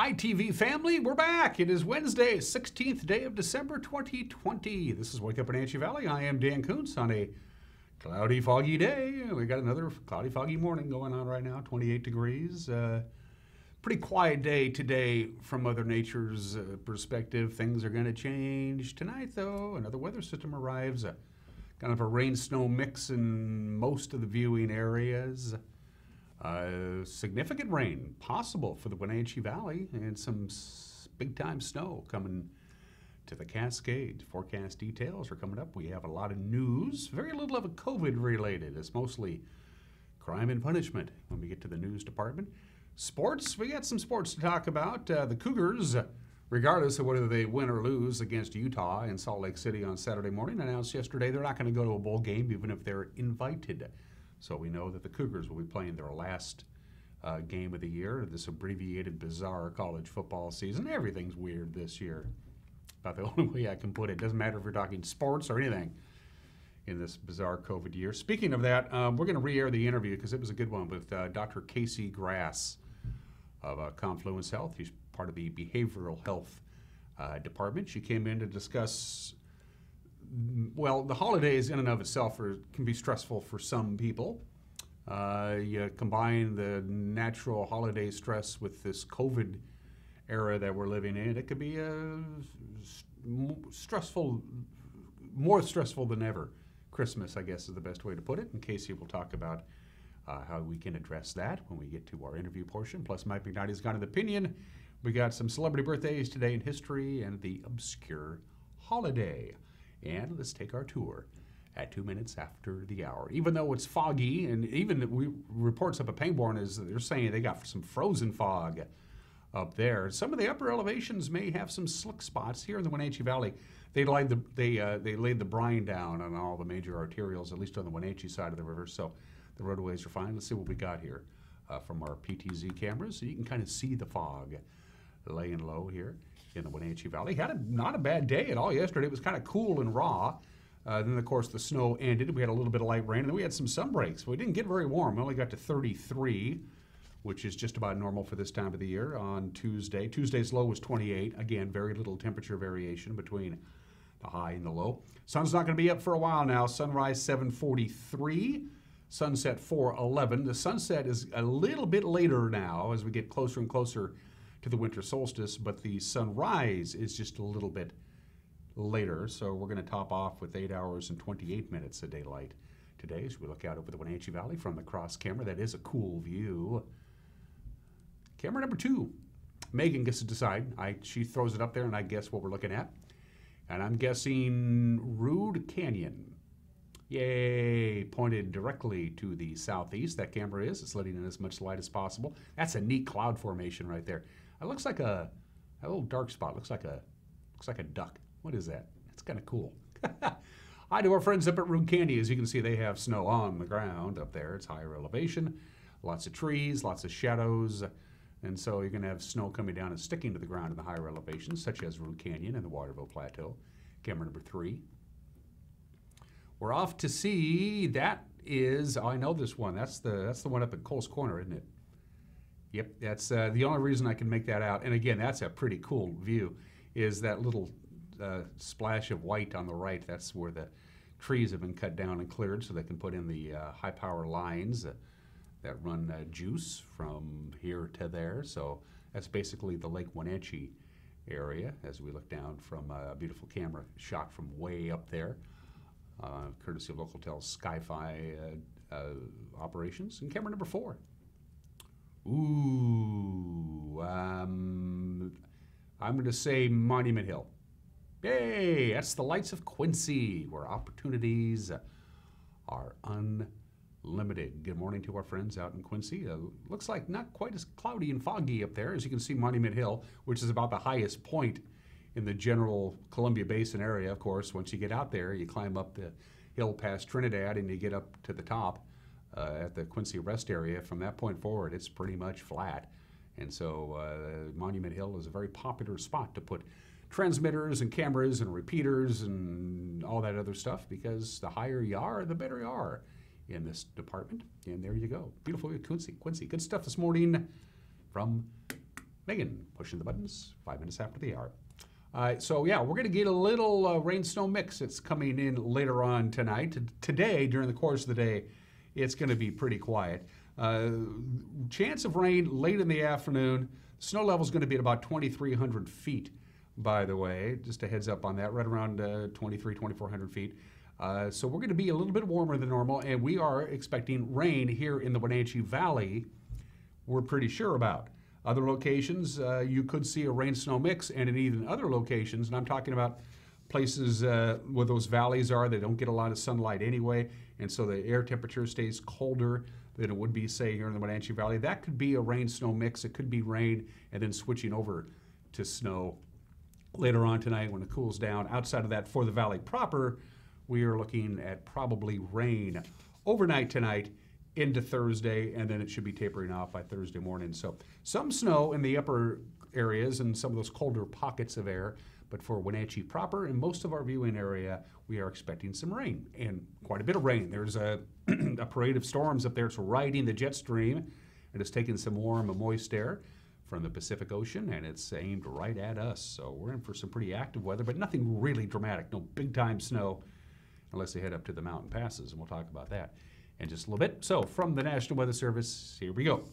Hi, TV family. We're back. It is Wednesday, 16th day of December, 2020. This is Wake Up Wenatchee Valley. I am Dan Kuntz on a cloudy, foggy day. We got another cloudy, foggy morning going on right now, 28 degrees. Pretty quiet day today from Mother Nature's perspective. Things are going to change tonight, though. Another weather system arrives. Kind of a rain-snow mix in most of the viewing areas. Significant rain possible for the Wenatchee Valley and some big-time snow coming to the Cascades. Forecast details are coming up. We have a lot of news, very little of it COVID-related. It's mostly crime and punishment when we get to the news department. Sports, we got some sports to talk about. The Cougars, regardless of whether they win or lose against Utah in Salt Lake City on Saturday morning, announced yesterday they're not going to go to a bowl game even if they're invited. So we know that the Cougars will be playing their last game of the year, this abbreviated, bizarre college football season. Everything's weird this year. About the only way I can put it. Doesn't matter if you're talking sports or anything in this bizarre COVID year. Speaking of that, we're going to re-air the interview because it was a good one with Dr. Casey Grass of Confluence Health. He's part of the behavioral health department. She came in to discuss, well, the holidays in and of itself can be stressful for some people. You combine the natural holiday stress with this COVID era that we're living in, it could be stressful, more stressful than ever. Christmas, I guess, is the best way to put it. And Casey will talk about how we can address that when we get to our interview portion. Plus, Mike McKnight's got an opinion. We got some celebrity birthdays today in history and the obscure holiday. And let's take our tour at 2 minutes after the hour. Even though it's foggy, and even reports up at Pangborn is they're saying they got some frozen fog up there. Some of the upper elevations may have some slick spots. Here in the Wenatchee Valley, they laid the brine down on all the major arterials, at least on the Wenatchee side of the river, so the roadways are fine. Let's see what we got here from our PTZ cameras. So you can kind of see the fog laying low here in the Wenatchee Valley. Had not a bad day at all yesterday. It was kind of cool and raw. Then, of course, the snow ended. We had a little bit of light rain, and then we had some sun breaks. We didn't get very warm. We only got to 33, which is just about normal for this time of the year on Tuesday. Tuesday's low was 28. Again, very little temperature variation between the high and the low. Sun's not going to be up for a while now. Sunrise 7:43, sunset 4:11. The sunset is a little bit later now as we get closer and closer to the winter solstice, but the sunrise is just a little bit later. So we're going to top off with 8 hours and 28 minutes of daylight today as we look out over the Wenatchee Valley from the cross camera. That is a cool view. Camera number 2. Megan gets to decide. She throws it up there and I guess what we're looking at. And I'm guessing Rude Canyon. Yay, pointed directly to the southeast. That camera is. It's letting in as much light as possible. That's a neat cloud formation right there. It looks like a little dark spot. Looks like a duck. What is that? It's kind of cool. Hi to our friends up at Rude Canyon. As you can see, they have snow on the ground up there. It's higher elevation, lots of trees, lots of shadows, and so you're going to have snow coming down and sticking to the ground in the higher elevations, such as Rude Canyon and the Waterville Plateau. Camera number 3. We're off to see. That is, I know this one. That's the one up at Cole's Corner, isn't it? Yep, that's the only reason I can make that out. And again, that's a pretty cool view. Is that little splash of white on the right? That's where the trees have been cut down and cleared, so they can put in the high power lines that run juice from here to there. So that's basically the Lake Wenatchee area as we look down from a beautiful camera shot from way up there. Courtesy of Localtel's Sky-Fi operations. And camera number 4. Ooh, I'm going to say Monument Hill. Yay, that's the lights of Quincy, where opportunities are unlimited. Good morning to our friends out in Quincy. Looks like not quite as cloudy and foggy up there. As you can see, Monument Hill, which is about the highest point in the general Columbia Basin area. Of course, once you get out there, you climb up the hill past Trinidad and you get up to the top at the Quincy Rest area. From that point forward, it's pretty much flat. And so Monument Hill is a very popular spot to put transmitters and cameras and repeaters and all that other stuff, because the higher you are, the better you are in this department. And there you go. Beautiful Quincy. Good stuff this morning from Megan, pushing the buttons, 5 minutes after the hour. So yeah, we're going to get a little rain-snow mix. It's coming in later on tonight. Today, during the course of the day, it's going to be pretty quiet. Chance of rain late in the afternoon. Snow level is going to be at about 2,300 feet, by the way. Just a heads up on that, right around 2,400 feet. So we're going to be a little bit warmer than normal, and we are expecting rain here in the Wenatchee Valley, we're pretty sure about. Other locations, you could see a rain-snow mix, and in even other locations, and I'm talking about places where those valleys are, they don't get a lot of sunlight anyway, and so the air temperature stays colder than it would be, say, here in the Wenatchee Valley. That could be a rain-snow mix. It could be rain and then switching over to snow later on tonight when it cools down. Outside of that, for the valley proper, we are looking at probably rain overnight tonight into Thursday, and then it should be tapering off by Thursday morning. So some snow in the upper areas and some of those colder pockets of air, but for Wenatchee proper and most of our viewing area, we are expecting some rain, and quite a bit of rain. There's a, a parade of storms up there. It's riding the jet stream, and it's taking some warm and moist air from the Pacific Ocean, and it's aimed right at us. So we're in for some pretty active weather, but nothing really dramatic. No big-time snow unless they head up to the mountain passes, and we'll talk about that in just a little bit. So from the National Weather Service, here we go.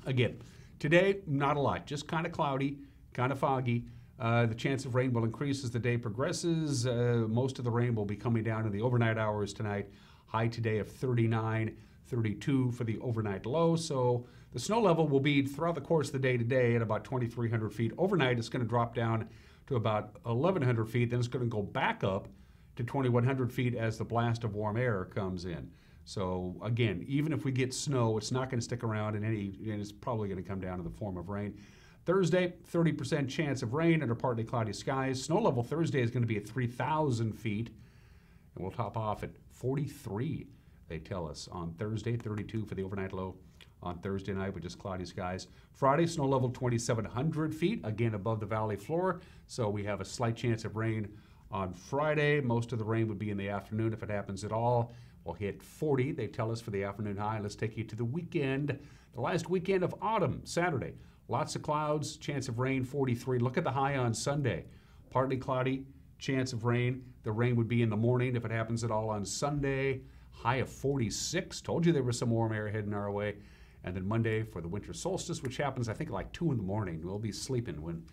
Again, today, not a lot, just kind of cloudy, kind of foggy. The chance of rain will increase as the day progresses. Most of the rain will be coming down in the overnight hours tonight. High today of 39, 32 for the overnight low. So the snow level will be throughout the course of the day today at about 2,300 feet. Overnight, it's going to drop down to about 1,100 feet. Then it's going to go back up to 2,100 feet as the blast of warm air comes in. So again, even if we get snow, it's not going to stick around and it's probably going to come down in the form of rain. Thursday, 30% chance of rain under partly cloudy skies. Snow level Thursday is going to be at 3,000 feet, and we'll top off at 43, they tell us, on Thursday, 32 for the overnight low on Thursday night with just cloudy skies. Friday, snow level 2,700 feet, again above the valley floor, so we have a slight chance of rain on Friday. Most of the rain would be in the afternoon if it happens at all. We'll hit 40, they tell us, for the afternoon high. Let's take you to the weekend, the last weekend of autumn, Saturday. Lots of clouds, chance of rain, 43. Look at the high on Sunday. Partly cloudy, chance of rain. The rain would be in the morning if it happens at all on Sunday. High of 46. Told you there was some warm air heading our way. And then Monday for the winter solstice, which happens, I think, like 2 in the morning. We'll be sleeping when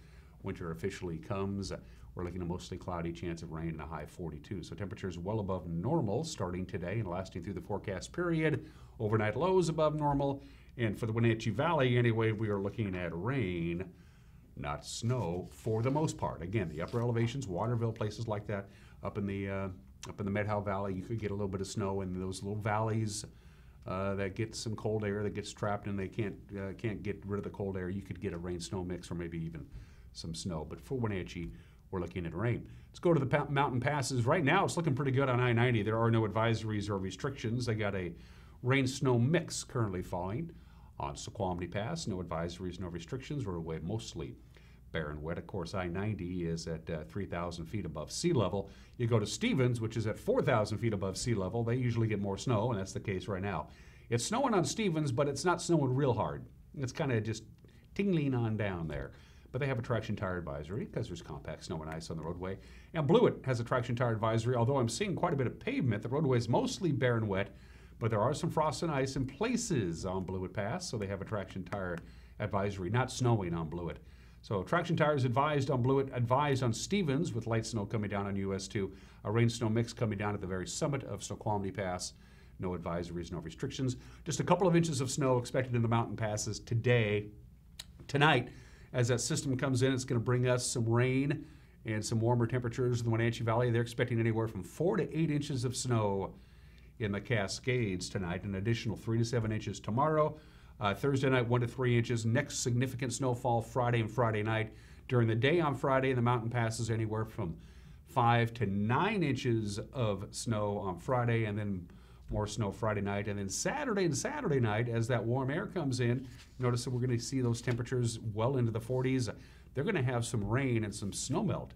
winter officially comes. We're looking at mostly cloudy, chance of rain, and a high 42. So temperatures well above normal starting today and lasting through the forecast period. Overnight lows above normal. And for the Wenatchee Valley, anyway, we are looking at rain, not snow, for the most part. Again, the upper elevations, Waterville, places like that, up in the Medhow Valley, you could get a little bit of snow in those little valleys that get some cold air that gets trapped and they can't get rid of the cold air. You could get a rain-snow mix or maybe even some snow. But for Wenatchee, we're looking at rain. Let's go to the mountain passes. Right now, it's looking pretty good on I-90. There are no advisories or restrictions. They got a rain-snow mix currently falling on Snoqualmie Pass. No advisories, no restrictions. We're away mostly bare and wet. Of course, I-90 is at 3,000 feet above sea level. You go to Stevens, which is at 4,000 feet above sea level. They usually get more snow, and that's the case right now. It's snowing on Stevens, but it's not snowing real hard. It's kind of just tingling on down there. But they have a traction tire advisory because there's compact snow and ice on the roadway. And Blewett has a traction tire advisory, although I'm seeing quite a bit of pavement. The roadway is mostly bare and wet, but there are some frost and ice in places on Blewett Pass, so they have a traction tire advisory, not snowing on Blewett. So traction tires advised on Blewett, advised on Stevens with light snow coming down on US 2, a rain-snow mix coming down at the very summit of Snoqualmie Pass. No advisories, no restrictions. Just a couple of inches of snow expected in the mountain passes tonight. As that system comes in, it's going to bring us some rain and some warmer temperatures in the Wenatchee Valley. They're expecting anywhere from 4 to 8 inches of snow in the Cascades tonight, an additional 3 to 7 inches tomorrow. Thursday night, 1 to 3 inches. Next significant snowfall Friday and Friday night. During the day on Friday, the mountain passes anywhere from 5 to 9 inches of snow on Friday, and then more snow Friday night. And then Saturday and Saturday night, as that warm air comes in, notice that we're going to see those temperatures well into the 40s. They're going to have some rain and some snow melt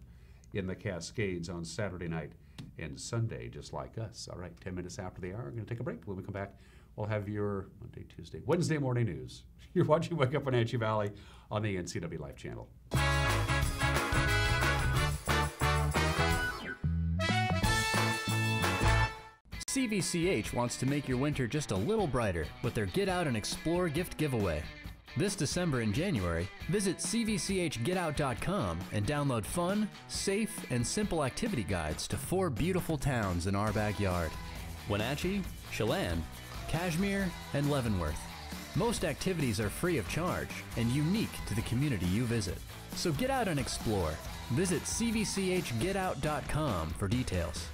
in the Cascades on Saturday night and Sunday, just like us. All right, 10 minutes after the hour, we're going to take a break. When we come back, we'll have your Monday, Tuesday, Wednesday morning news. You're watching Wake Up Wenatchee Valley on the NCW Life channel. CVCH wants to make your winter just a little brighter with their Get Out and Explore gift giveaway. This December and January, visit cvchgetout.com and download fun, safe, and simple activity guides to 4 beautiful towns in our backyard: Wenatchee, Chelan, Cashmere, and Leavenworth. Most activities are free of charge and unique to the community you visit. So get out and explore. Visit cvchgetout.com for details.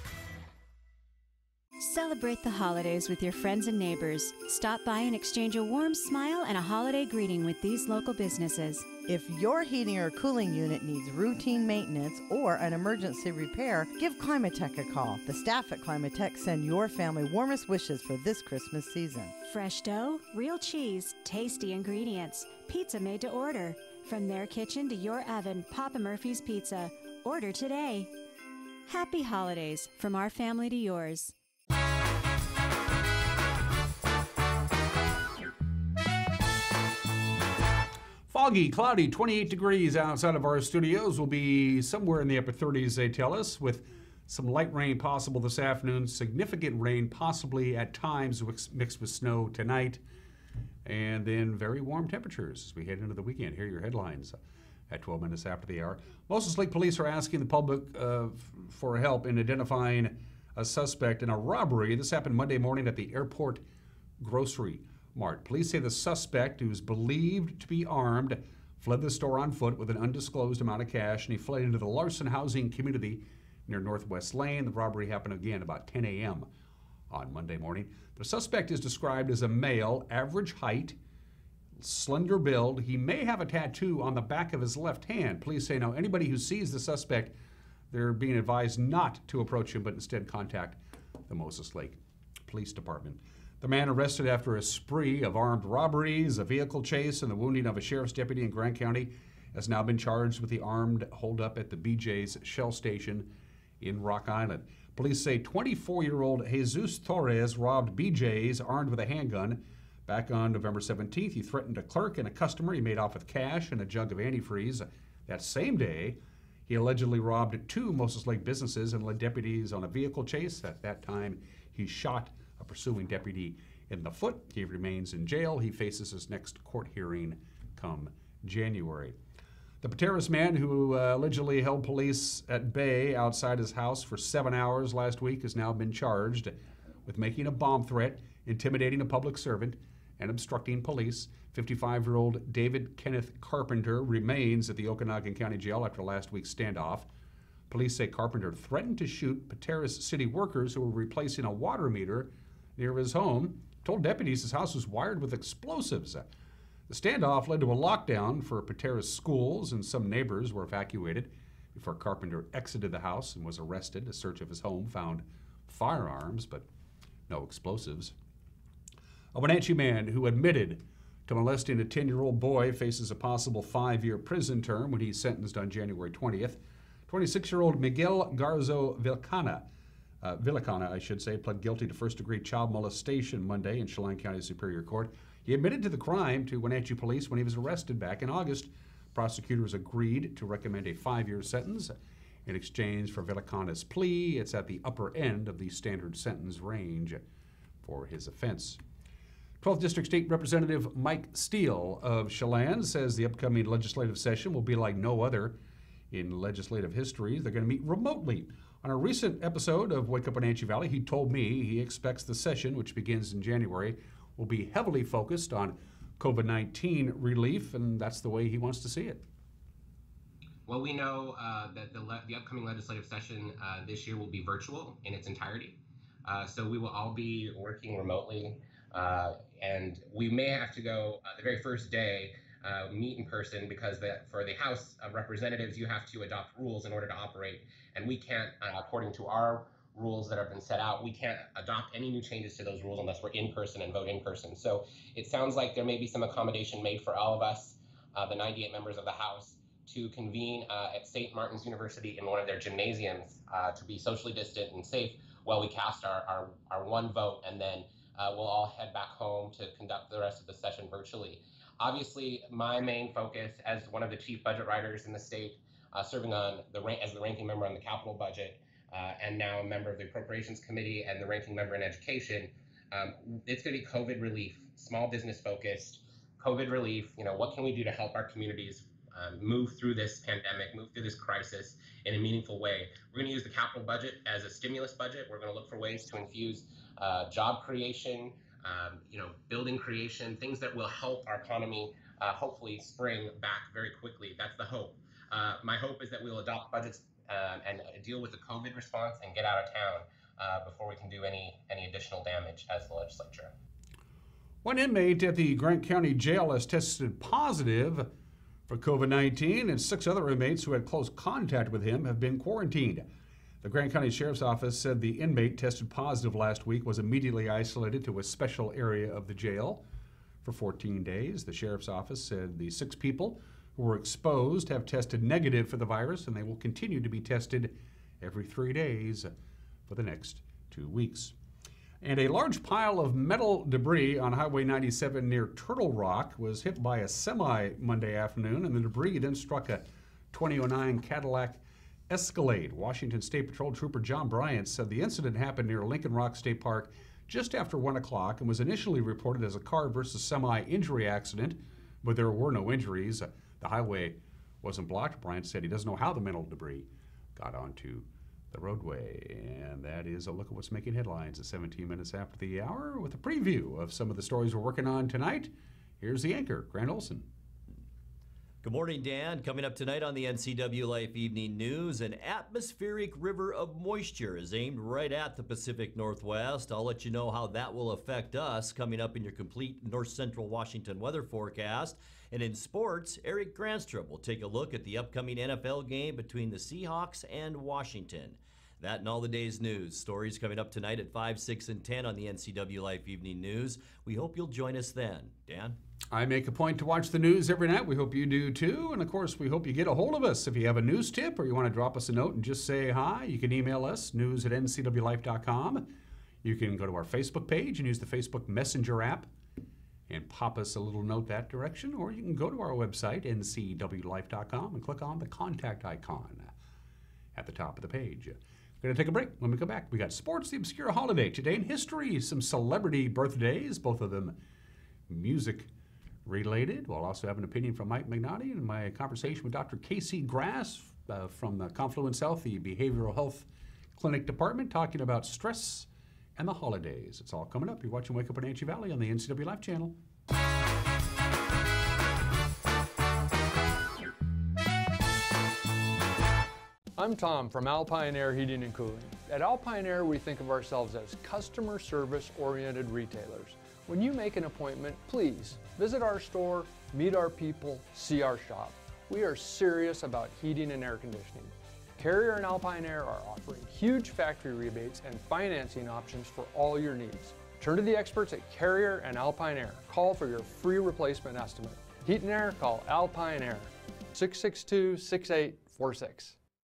Celebrate the holidays with your friends and neighbors. Stop by and exchange a warm smile and a holiday greeting with these local businesses. If your heating or cooling unit needs routine maintenance or an emergency repair, give Climatech a call. The staff at Climatech send your family warmest wishes for this Christmas season. Fresh dough, real cheese, tasty ingredients, pizza made to order. From their kitchen to your oven, Papa Murphy's Pizza. Order today. Happy holidays from our family to yours. Foggy, cloudy, 28 degrees outside of our studios. Will be somewhere in the upper 30s, they tell us, with some light rain possible this afternoon, significant rain possibly at times mixed with snow tonight, and then very warm temperatures as we head into the weekend. Here are your headlines at 12 minutes after the hour. Moses Lake Police are asking the public for help in identifying a suspect in a robbery. This happened Monday morning at the airport grocery mart. Police say the suspect, who's believed to be armed, fled the store on foot with an undisclosed amount of cash, and he fled into the Larson housing community near Northwest Lane. The robbery happened again about 10 a.m. on Monday morning. The suspect is described as a male, average height, slender build. He may have a tattoo on the back of his left hand. Police say now anybody who sees the suspect, they're being advised not to approach him, but instead contact the Moses Lake Police Department. The man arrested after a spree of armed robberies, a vehicle chase, and the wounding of a sheriff's deputy in Grant County has now been charged with the armed holdup at the BJ's Shell Station in Rock Island. Police say 24-year-old Jesus Torres robbed BJ's armed with a handgun. Back on November 17th, he threatened a clerk and a customer. He made off with cash and a jug of antifreeze. That same day, he allegedly robbed 2 Moses Lake businesses and led deputies on a vehicle chase. At that time, he shot a pursuing deputy in the foot. He remains in jail. He faces his next court hearing come January. The Pateros man who allegedly held police at bay outside his house for 7 hours last week has now been charged with making a bomb threat, intimidating a public servant, and obstructing police. 55-year-old David Kenneth Carpenter remains at the Okanagan County Jail after last week's standoff. Police say Carpenter threatened to shoot Pateros city workers who were replacing a water meter near his home. Told deputies his house was wired with explosives. The standoff led to a lockdown for Pateros schools, and some neighbors were evacuated before Carpenter exited the house and was arrested. A search of his home found firearms, but no explosives. A Wenatchee man who admitted to molesting a 10-year-old boy faces a possible 5-year prison term when he's sentenced on January 20th. 26-year-old Miguel Garzo Vilcana, pled guilty to first-degree child molestation Monday in Chelan County Superior Court. He admitted to the crime to Wenatchee police when he was arrested back in August. Prosecutors agreed to recommend a 5-year sentence in exchange for Vilcana's plea. It's at the upper end of the standard sentence range for his offense. 12th District State Representative Mike Steele of Chelan says the upcoming legislative session will be like no other in legislative history. They're going to meet remotely. On a recent episode of Wake Up Wenatchee Valley, he told me he expects the session, which begins in January, will be heavily focused on COVID-19 relief, and that's the way he wants to see it. Well, we know that the upcoming legislative session this year will be virtual in its entirety. So we will all be working remotely, and we may have to go the very first day meet in person because for the House of Representatives, you have to adopt rules in order to operate, and we can't, according to our rules that have been set out, we can't adopt any new changes to those rules unless we're in person and vote in person. So it sounds like there may be some accommodation made for all of us, the 98 members of the House, to convene at St. Martin's University in one of their gymnasiums to be socially distant and safe while we cast our one vote and then we'll all head back home to conduct the rest of the session virtually. Obviously, my main focus as one of the chief budget writers in the state, serving on as the ranking member on the capital budget, and now a member of the Appropriations Committee and the ranking member in education, it's going to be COVID relief, small business focused, COVID relief. What can we do to help our communities move through this pandemic, move through this crisis in a meaningful way? We're going to use the capital budget as a stimulus budget. We're going to look for ways to infuse job creation, building creation, things that will help our economy hopefully spring back very quickly. That's the hope. My hope is that we'll adopt budgets and deal with the COVID response and get out of town before we can do any additional damage as the legislature. One inmate at the Grant County Jail has tested positive for COVID-19, and 6 other inmates who had close contact with him have been quarantined. The Grant County Sheriff's Office said the inmate tested positive last week was immediately isolated to a special area of the jail for 14 days. The Sheriff's Office said the 6 people who were exposed have tested negative for the virus, and they will continue to be tested every 3 days for the next 2 weeks. And a large pile of metal debris on Highway 97 near Turtle Rock was hit by a semi Monday afternoon, and the debris then struck a 2009 Cadillac Escalade. Washington State Patrol Trooper John Bryant said the incident happened near Lincoln Rock State Park just after 1 o'clock and was initially reported as a car versus semi injury accident, but there were no injuries. The highway wasn't blocked. Bryant said he doesn't know how the metal debris got onto the roadway. And that is a look at what's making headlines at 17 minutes after the hour with a preview of some of the stories we're working on tonight. Here's the anchor, Grant Olson. Good morning, Dan. Coming up tonight on the NCW Life Evening News, an atmospheric river of moisture is aimed right at the Pacific Northwest. I'll let you know how that will affect us coming up in your complete north central Washington weather forecast. And in sports, Eric Granstrup will take a look at the upcoming NFL game between the Seahawks and Washington. That and all the day's news. Stories coming up tonight at 5, 6, and 10 on the NCW Life Evening News. We hope you'll join us then. Dan? I make a point to watch the news every night. We hope you do too. And of course, we hope you get a hold of us. If you have a news tip or you want to drop us a note and just say hi, you can email us, news@ncwlife.com. You can go to our Facebook page and use the Facebook Messenger app and pop us a little note that direction, or you can go to our website, ncwlife.com, and click on the contact icon at the top of the page. We're going to take a break. When we come back, we got sports, the obscure holiday, today in history, some celebrity birthdays, both of them music related. We'll also have an opinion from Mike Magnotti and my conversation with Dr. Casey Grass from the Confluence Health, the Behavioral Health Clinic Department, talking about stress and the holidays. It's all coming up. You're watching Wake Up Wenatchee Valley on the NCW Life channel. I'm Tom from Alpine Air Heating and Cooling. At Alpine Air, we think of ourselves as customer service-oriented retailers. When you make an appointment, please visit our store, meet our people, see our shop. We are serious about heating and air conditioning. Carrier and Alpine Air are offering huge factory rebates and financing options for all your needs. Turn to the experts at Carrier and Alpine Air. Call for your free replacement estimate. Heat and air, call Alpine Air, 662-6846.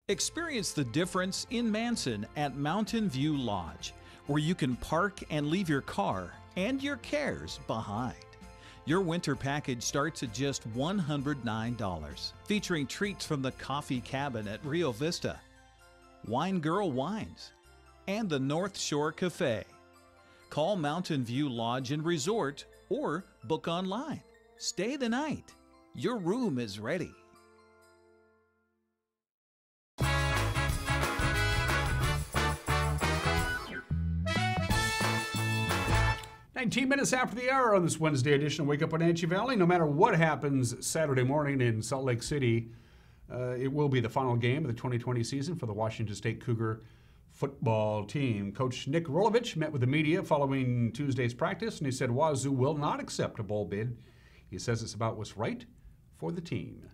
Experience the difference in Manson at Mountain View Lodge, where you can park and leave your car and your cares behind. Your winter package starts at just $109, featuring treats from the Coffee Cabin at Rio Vista, Wine Girl Wines, and the North Shore Cafe. Call Mountain View Lodge and Resort or book online. Stay the night. Your room is ready. 19 minutes after the hour on this Wednesday edition of Wake Up Wenatchee Valley. No matter what happens Saturday morning in Salt Lake City, it will be the final game of the 2020 season for the Washington State Cougar football team. Coach Nick Rolovich met with the media following Tuesday's practice, and he said Wazoo will not accept a bowl bid. He says it's about what's right for the team.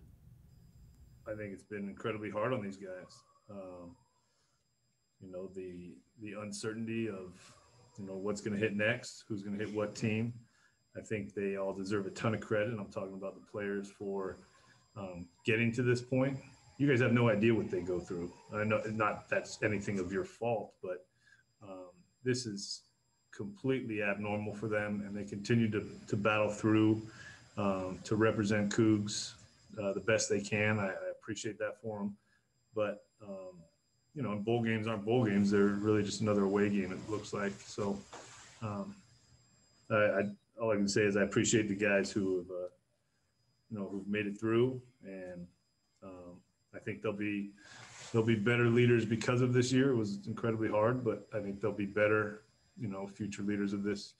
I think it's been incredibly hard on these guys. The uncertainty of what's going to hit next, who's going to hit what team. I think they all deserve a ton of credit. And I'm talking about the players for getting to this point. You guys have no idea what they go through. I know not that's anything of your fault, but this is completely abnormal for them, and they continue to battle through to represent Cougs the best they can. I appreciate that for them. But, you know, bowl games aren't bowl games. They're really just another away game, it looks like. So all I can say is I appreciate the guys who have, you know, who've made it through. And I think they'll be better leaders because of this year. It was incredibly hard, but I think they'll be better, you know, future leaders of this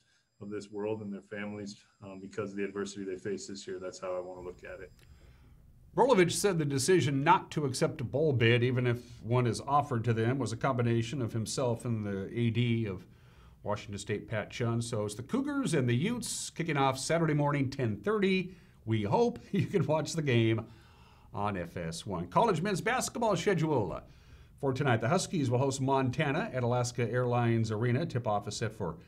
world and their families because of the adversity they faced this year. That's how I want to look at it. Rolovich said the decision not to accept a bowl bid, even if one is offered to them, was a combination of himself and the AD of Washington State, Pat Chun. So it's the Cougars and the Utes kicking off Saturday morning, 10:30. We hope you can watch the game on FS1. College men's basketball schedule for tonight. The Huskies will host Montana at Alaska Airlines Arena. Tip-off is set for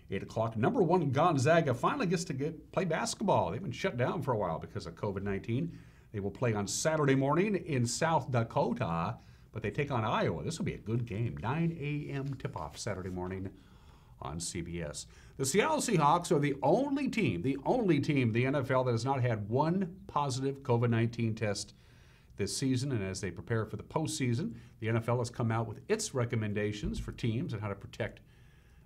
8 o'clock. Number 1 Gonzaga finally gets to play basketball. They've been shut down for a while because of COVID-19. They will play on Saturday morning in South Dakota, but they take on Iowa. This will be a good game. 9 a.m. tip-off Saturday morning on CBS. The Seattle Seahawks are the only team in the NFL that has not had one positive COVID-19 test this season. And as they prepare for the postseason, the NFL has come out with its recommendations for teams and how to protect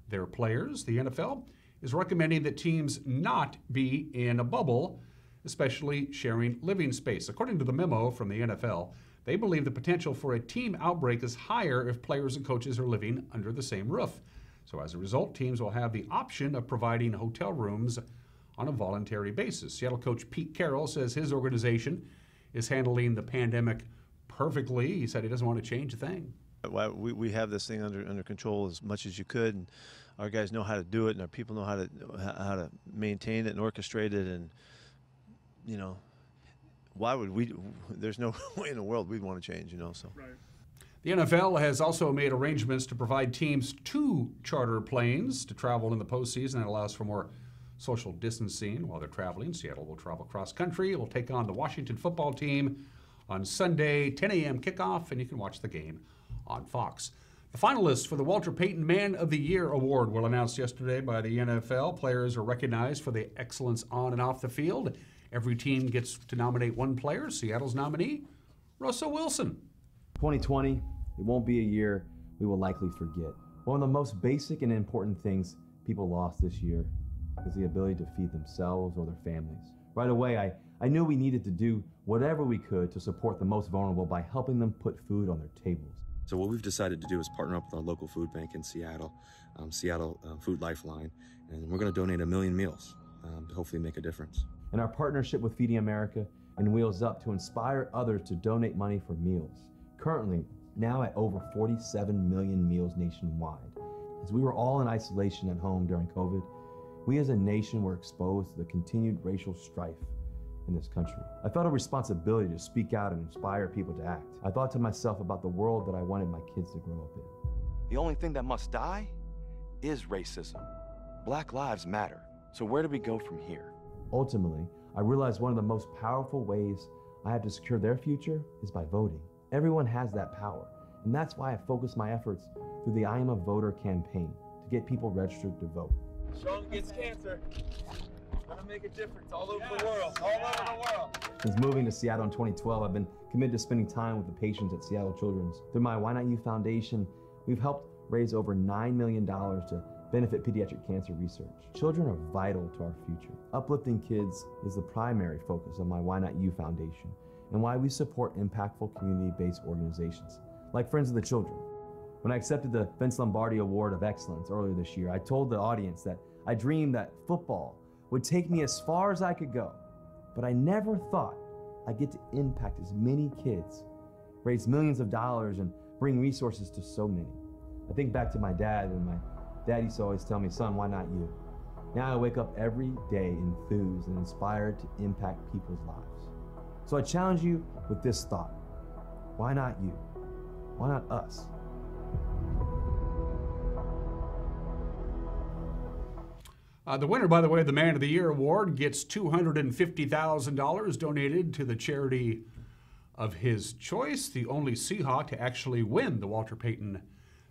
their players. The NFL is recommending that teams not be in a bubble, especially sharing living space. According to the memo from the NFL, they believe the potential for a team outbreak is higher if players and coaches are living under the same roof. So as a result, teams will have the option of providing hotel rooms on a voluntary basis. Seattle coach Pete Carroll says his organization is handling the pandemic perfectly. He said he doesn't want to change a thing. We have this thing under control as much as you could, and our guys know how to do it, and our people know how to maintain it and orchestrate it. And you know, why would we? There's no way in the world we'd want to change. You know, so. Right. The NFL has also made arrangements to provide teams 2 charter planes to travel in the postseason. That allows for more social distancing while they're traveling. Seattle will travel cross country. It will take on the Washington football team on Sunday, 10 a.m. kickoff, and you can watch the game on Fox. The finalists for the Walter Payton Man of the Year Award were announced yesterday by the NFL. Players are recognized for their excellence on and off the field. Every team gets to nominate one player. Seattle's nominee, Russell Wilson. 2020, it won't be a year we will likely forget. One of the most basic and important things people lost this year is the ability to feed themselves or their families. Right away, I knew we needed to do whatever we could to support the most vulnerable by helping them put food on their tables. So what we've decided to do is partner up with our local food bank in Seattle, Seattle Food Lifeline, and we're going to donate 1 million meals to hopefully make a difference. And our partnership with Feeding America and Wheels Up to inspire others to donate money for meals. Currently, now at over 47 million meals nationwide. As we were all in isolation at home during COVID, we as a nation were exposed to the continued racial strife in this country. I felt a responsibility to speak out and inspire people to act. I thought to myself about the world that I wanted my kids to grow up in. The only thing that must die is racism. Black lives matter. So where do we go from here? Ultimately, I realized one of the most powerful ways I have to secure their future is by voting. Everyone has that power, and that's why I focus my efforts through the I Am a Voter campaign to get people registered to vote. Strong against cancer. Gonna make a difference all over the world, all over the world. Since moving to Seattle in 2012, I've been committed to spending time with the patients at Seattle Children's. Through my Why Not You Foundation, we've helped raise over $9 million to benefit pediatric cancer research. Children are vital to our future. Uplifting kids is the primary focus of my Why Not You Foundation, and why we support impactful community-based organizations, like Friends of the Children. When I accepted the Vince Lombardi Award of Excellence earlier this year, I told the audience that I dreamed that football would take me as far as I could go, but I never thought I'd get to impact as many kids, raise millions of dollars, and bring resources to so many. I think back to my dad, and my dad used to always tell me, son, why not you? Now I wake up every day enthused and inspired to impact people's lives. So I challenge you with this thought. Why not you? Why not us? The winner, by the way, of the Man of the Year Award gets $250,000 donated to the charity of his choice, the only Seahawk to actually win the Walter Payton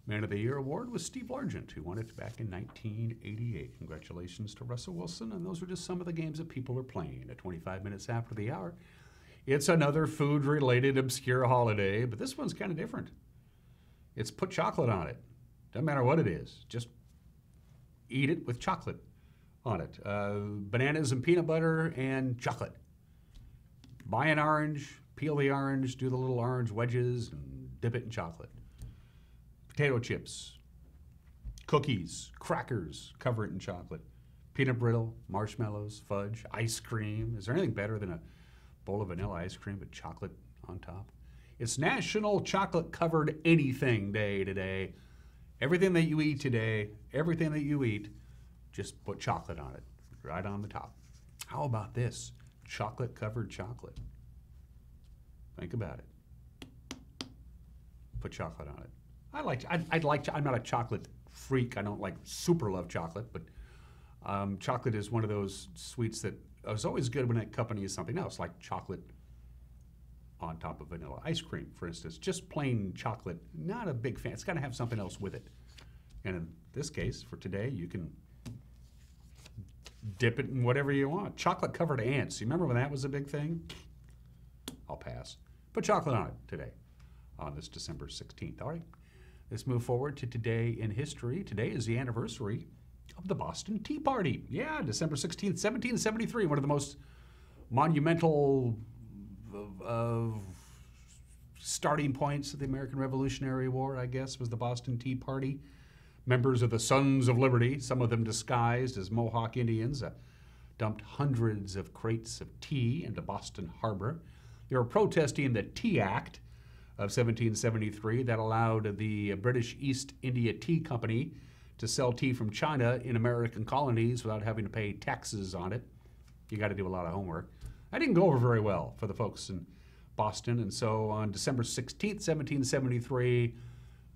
Man of the Year award was Steve Largent, who won it back in 1988. Congratulations to Russell Wilson, and those are just some of the games that people are playing. At 25 minutes after the hour, it's another food-related obscure holiday, but this one's kind of different. It's put chocolate on it. Doesn't matter what it is, just eat it with chocolate on it. Bananas and peanut butter and chocolate. Buy an orange, peel the orange, do the little orange wedges, and dip it in chocolate. Potato chips, cookies, crackers, cover it in chocolate. Peanut brittle, marshmallows, fudge, ice cream. Is there anything better than a bowl of vanilla ice cream with chocolate on top? It's National Chocolate Covered Anything Day today. Everything that you eat today, everything that you eat, just put chocolate on it, right on the top. How about this? Chocolate covered chocolate. Think about it. Put chocolate on it. I'm not a chocolate freak. I don't like super love chocolate, but chocolate is one of those sweets that is always good when it accompanies something else, like chocolate on top of vanilla ice cream, for instance. Just plain chocolate, not a big fan. It's got to have something else with it. And in this case, for today, you can dip it in whatever you want. Chocolate-covered ants. You remember when that was a big thing? I'll pass. Put chocolate on it today, on this December 16th. All right, let's move forward to today in history. Today is the anniversary of the Boston Tea Party. Yeah, December 16th, 1773, one of the most monumental starting points of the American Revolutionary War, I guess, was the Boston Tea Party. Members of the Sons of Liberty, some of them disguised as Mohawk Indians, dumped hundreds of crates of tea into Boston Harbor. They were protesting the Tea Act of 1773 that allowed the British East India Tea Company to sell tea from China in American colonies without having to pay taxes on it. You got to do a lot of homework. That didn't go over very well for the folks in Boston, and so on December 16th, 1773,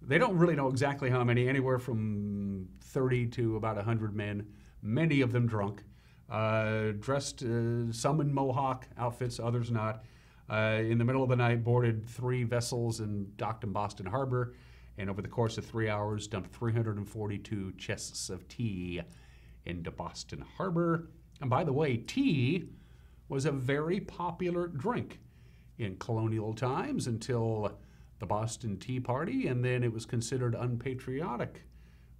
they don't really know exactly how many, anywhere from 30 to about 100 men, many of them drunk, dressed, some in Mohawk outfits, others not, in the middle of the night boarded 3 vessels and docked in Boston Harbor, and over the course of 3 hours dumped 342 chests of tea into Boston Harbor. And by the way, tea was a very popular drink in colonial times until the Boston Tea Party, and then it was considered unpatriotic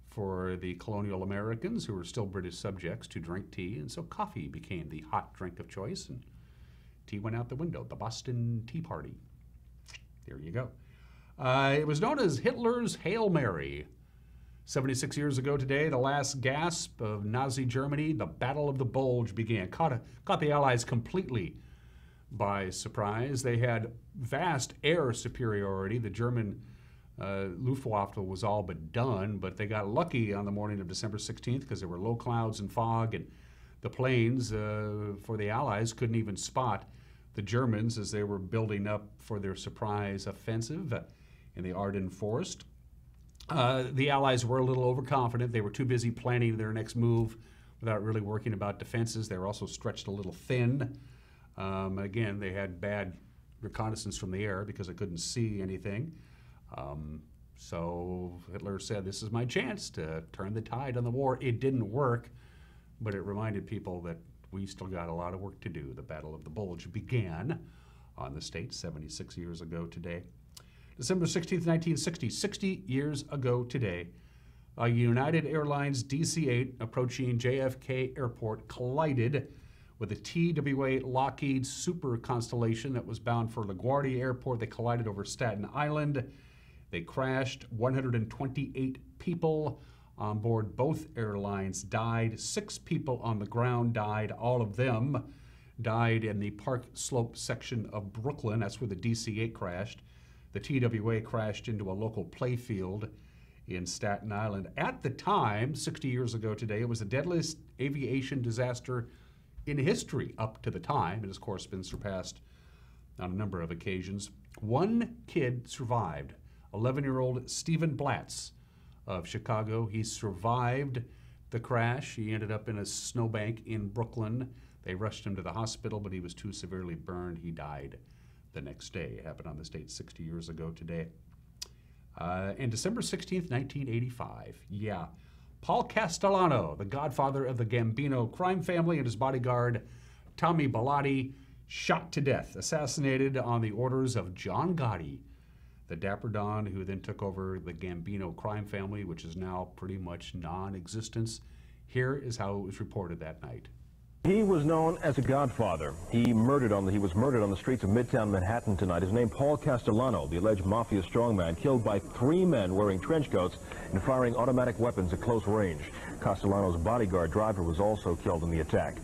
for the colonial Americans, who were still British subjects, to drink tea, and so coffee became the hot drink of choice, and tea went out the window. The Boston Tea Party. There you go. It was known as Hitler's Hail Mary. 76 years ago today, the last gasp of Nazi Germany, the Battle of the Bulge, began. Caught the Allies completely by surprise. They had vast air superiority. The German Luftwaffe was all but done, but they got lucky on the morning of December 16th because there were low clouds and fog, and the planes for the Allies couldn't even spot the Germans as they were building up for their surprise offensive in the Ardennes Forest. The Allies were a little overconfident. They were too busy planning their next move without really working about defenses. They were also stretched a little thin. Again, they had bad reconnaissance from the air because they couldn't see anything. So Hitler said, this is my chance to turn the tide on the war. It didn't work, but it reminded people that we still got a lot of work to do. The Battle of the Bulge began on the state 76 years ago today. December 16th, 1960, 60 years ago today, a United Airlines DC-8 approaching JFK Airport collided with a TWA Lockheed Super Constellation that was bound for LaGuardia Airport. They collided over Staten Island. They crashed. 128 people on board both airlines died. 6 people on the ground died. All of them died in the Park Slope section of Brooklyn. That's where the DC-8 crashed. The TWA crashed into a local playfield in Staten Island. At the time, 60 years ago today, it was the deadliest aviation disaster in history up to the time. It has, of course, been surpassed on a number of occasions. One kid survived, 11-year-old Stephen Blatz of Chicago. He survived the crash. He ended up in a snowbank in Brooklyn. They rushed him to the hospital, but he was too severely burned. He died the next day. It happened on this date 60 years ago today. And December 16th, 1985. Yeah. Paul Castellano, the godfather of the Gambino crime family, and his bodyguard, Tommy Bellotti, shot to death, assassinated on the orders of John Gotti, the Dapper Don, who then took over the Gambino crime family, which is now pretty much non-existence. Here is how it was reported that night. He was known as a godfather. He was murdered on the streets of Midtown Manhattan tonight. His name, Paul Castellano, the alleged mafia strongman, killed by 3 men wearing trench coats and firing automatic weapons at close range. Castellano's bodyguard driver was also killed in the attack.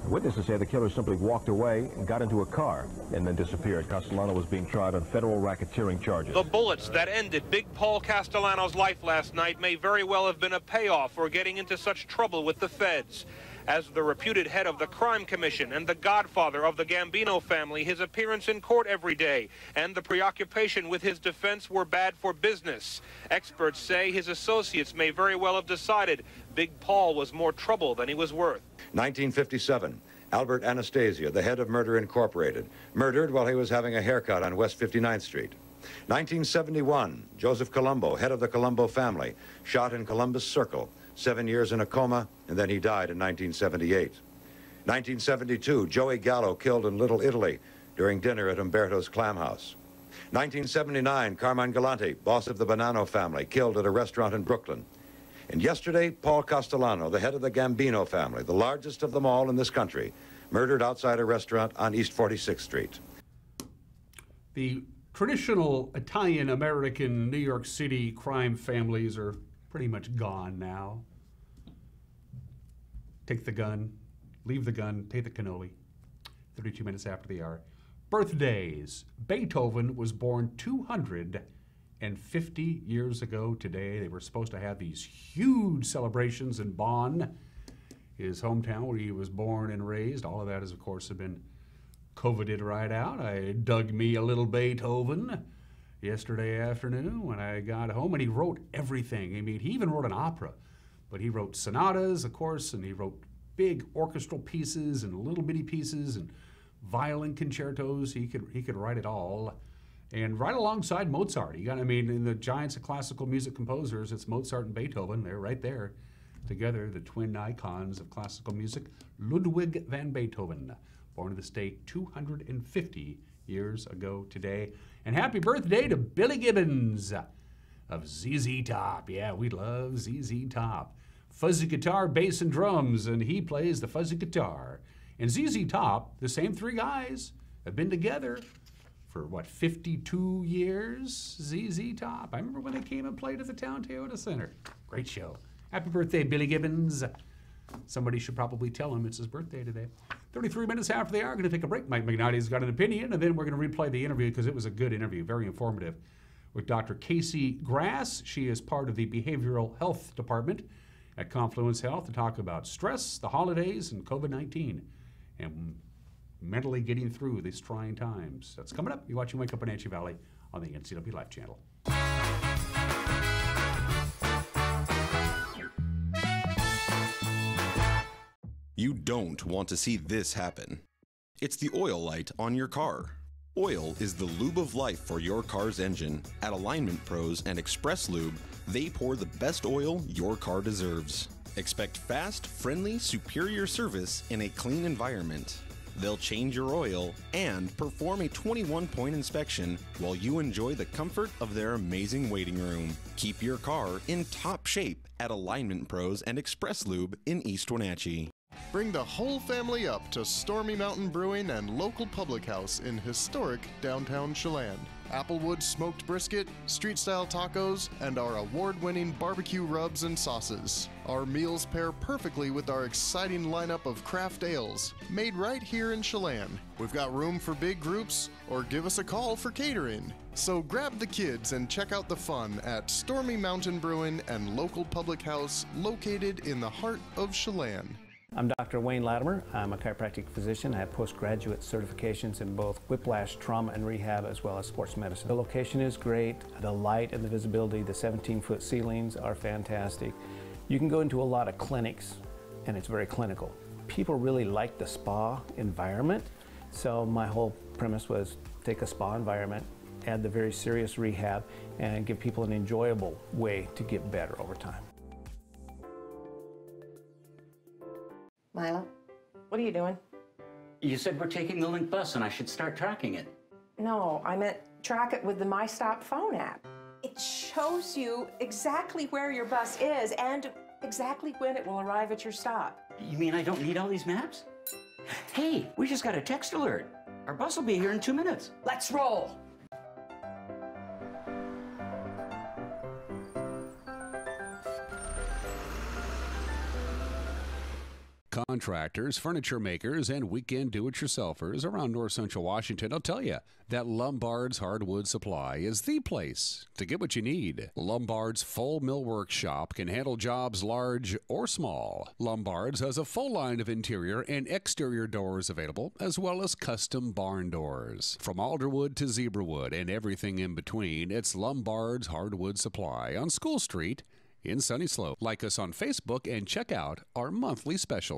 Witnesses say the killer simply walked away and got into a car and then disappeared. Castellano was being tried on federal racketeering charges. The bullets that ended Big Paul Castellano's life last night may very well have been a payoff for getting into such trouble with the feds. As the reputed head of the crime commission and the godfather of the Gambino family, his appearance in court every day and the preoccupation with his defense were bad for business. Experts say his associates may very well have decided Big Paul was more trouble than he was worth. 1957, Albert Anastasia, the head of Murder Incorporated, murdered while he was having a haircut on West 59th Street. 1971, Joseph Colombo, head of the Colombo family, shot in Columbus Circle, 7 years in a coma, and then he died in 1978. 1972, Joey Gallo killed in Little Italy during dinner at Umberto's Clam House. 1979, Carmine Galante, boss of the Bonanno family, killed at a restaurant in Brooklyn. And yesterday, Paul Castellano, the head of the Gambino family, the largest of them all in this country, murdered outside a restaurant on East 46th Street. The traditional Italian-American New York City crime families are pretty much gone now. Take the gun, leave the gun, take the cannoli. 32 minutes after the hour. Birthdays. Beethoven was born 250 years ago today. They were supposed to have these huge celebrations in Bonn, his hometown where he was born and raised. All of that has, of course, have been COVIDed right out. I dug me a little Beethoven yesterday afternoon when I got home, and he wrote everything. I mean, he even wrote an opera, but he wrote sonatas, of course, and he wrote big orchestral pieces and little bitty pieces and violin concertos. He could write it all, and right alongside Mozart. In the giants of classical music composers, it's Mozart and Beethoven. They're right there together, the twin icons of classical music. Ludwig van Beethoven, born in the state 250 years ago today. And happy birthday to Billy Gibbons of ZZ Top. Yeah, we love ZZ Top. Fuzzy guitar, bass, and drums, and he plays the fuzzy guitar. And ZZ Top, the same 3 guys, have been together for, 52 years? ZZ Top. I remember when they came and played at the Town Toyota Center. Great show. Happy birthday, Billy Gibbons. Somebody should probably tell him it's his birthday today. 33 minutes after the hour, going to take a break. Mike McNally's got an opinion, and then we're going to replay the interview because it was a good interview, very informative, with Dr. Casey Grass. She is part of the Behavioral Health Department at Confluence Health to talk about stress, the holidays, and COVID-19, and mentally getting through these trying times. That's coming up. You're watching Wake Up Wenatchee Valley on the NCW Life Channel. You don't want to see this happen. It's the oil light on your car. Oil is the lube of life for your car's engine. At Alignment Pros and Express Lube, they pour the best oil your car deserves. Expect fast, friendly, superior service in a clean environment. They'll change your oil and perform a 21-point inspection while you enjoy the comfort of their amazing waiting room. Keep your car in top shape at Alignment Pros and Express Lube in East Wenatchee. Bring the whole family up to Stormy Mountain Brewing and local public house in historic downtown Chelan. Applewood smoked brisket, street-style tacos, and our award-winning barbecue rubs and sauces. Our meals pair perfectly with our exciting lineup of craft ales, made right here in Chelan. We've got room for big groups, or give us a call for catering. So grab the kids and check out the fun at Stormy Mountain Brewing and local public house located in the heart of Chelan. I'm Dr. Wayne Latimer. I'm a chiropractic physician. I have postgraduate certifications in both whiplash, trauma, and rehab, as well as sports medicine. The location is great. The light and the visibility, the 17-foot ceilings are fantastic. You can go into a lot of clinics, and it's very clinical. People really like the spa environment, so my whole premise was take a spa environment, add the very serious rehab, and give people an enjoyable way to get better over time. Milo, what are you doing? You said we're taking the Link bus and I should start tracking it. No, I meant track it with the My Stop phone app. It shows you exactly where your bus is and exactly when it will arrive at your stop. You mean I don't need all these maps? Hey, we just got a text alert. Our bus will be here in 2 minutes. Let's roll. Contractors, furniture makers, and weekend do-it-yourselfers around north central Washington will tell you that Lombard's Hardwood Supply is the place to get what you need. Lombard's full millwork shop can handle jobs large or small. Lombard's has a full line of interior and exterior doors available, as well as custom barn doors. From alderwood to zebrawood and everything in between, it's Lombard's Hardwood Supply on School Street in Sunny Slope. Like us on Facebook and check out our monthly special.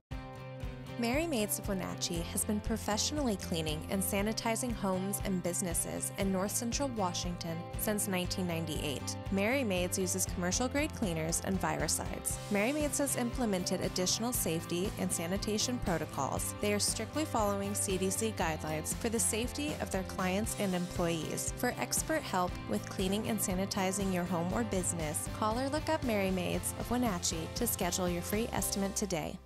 Mary Maids of Wenatchee has been professionally cleaning and sanitizing homes and businesses in north central Washington since 1998. Mary Maids uses commercial-grade cleaners and viricides. Mary Maids has implemented additional safety and sanitation protocols. They are strictly following CDC guidelines for the safety of their clients and employees. For expert help with cleaning and sanitizing your home or business, call or look up Mary Maids of Wenatchee to schedule your free estimate today.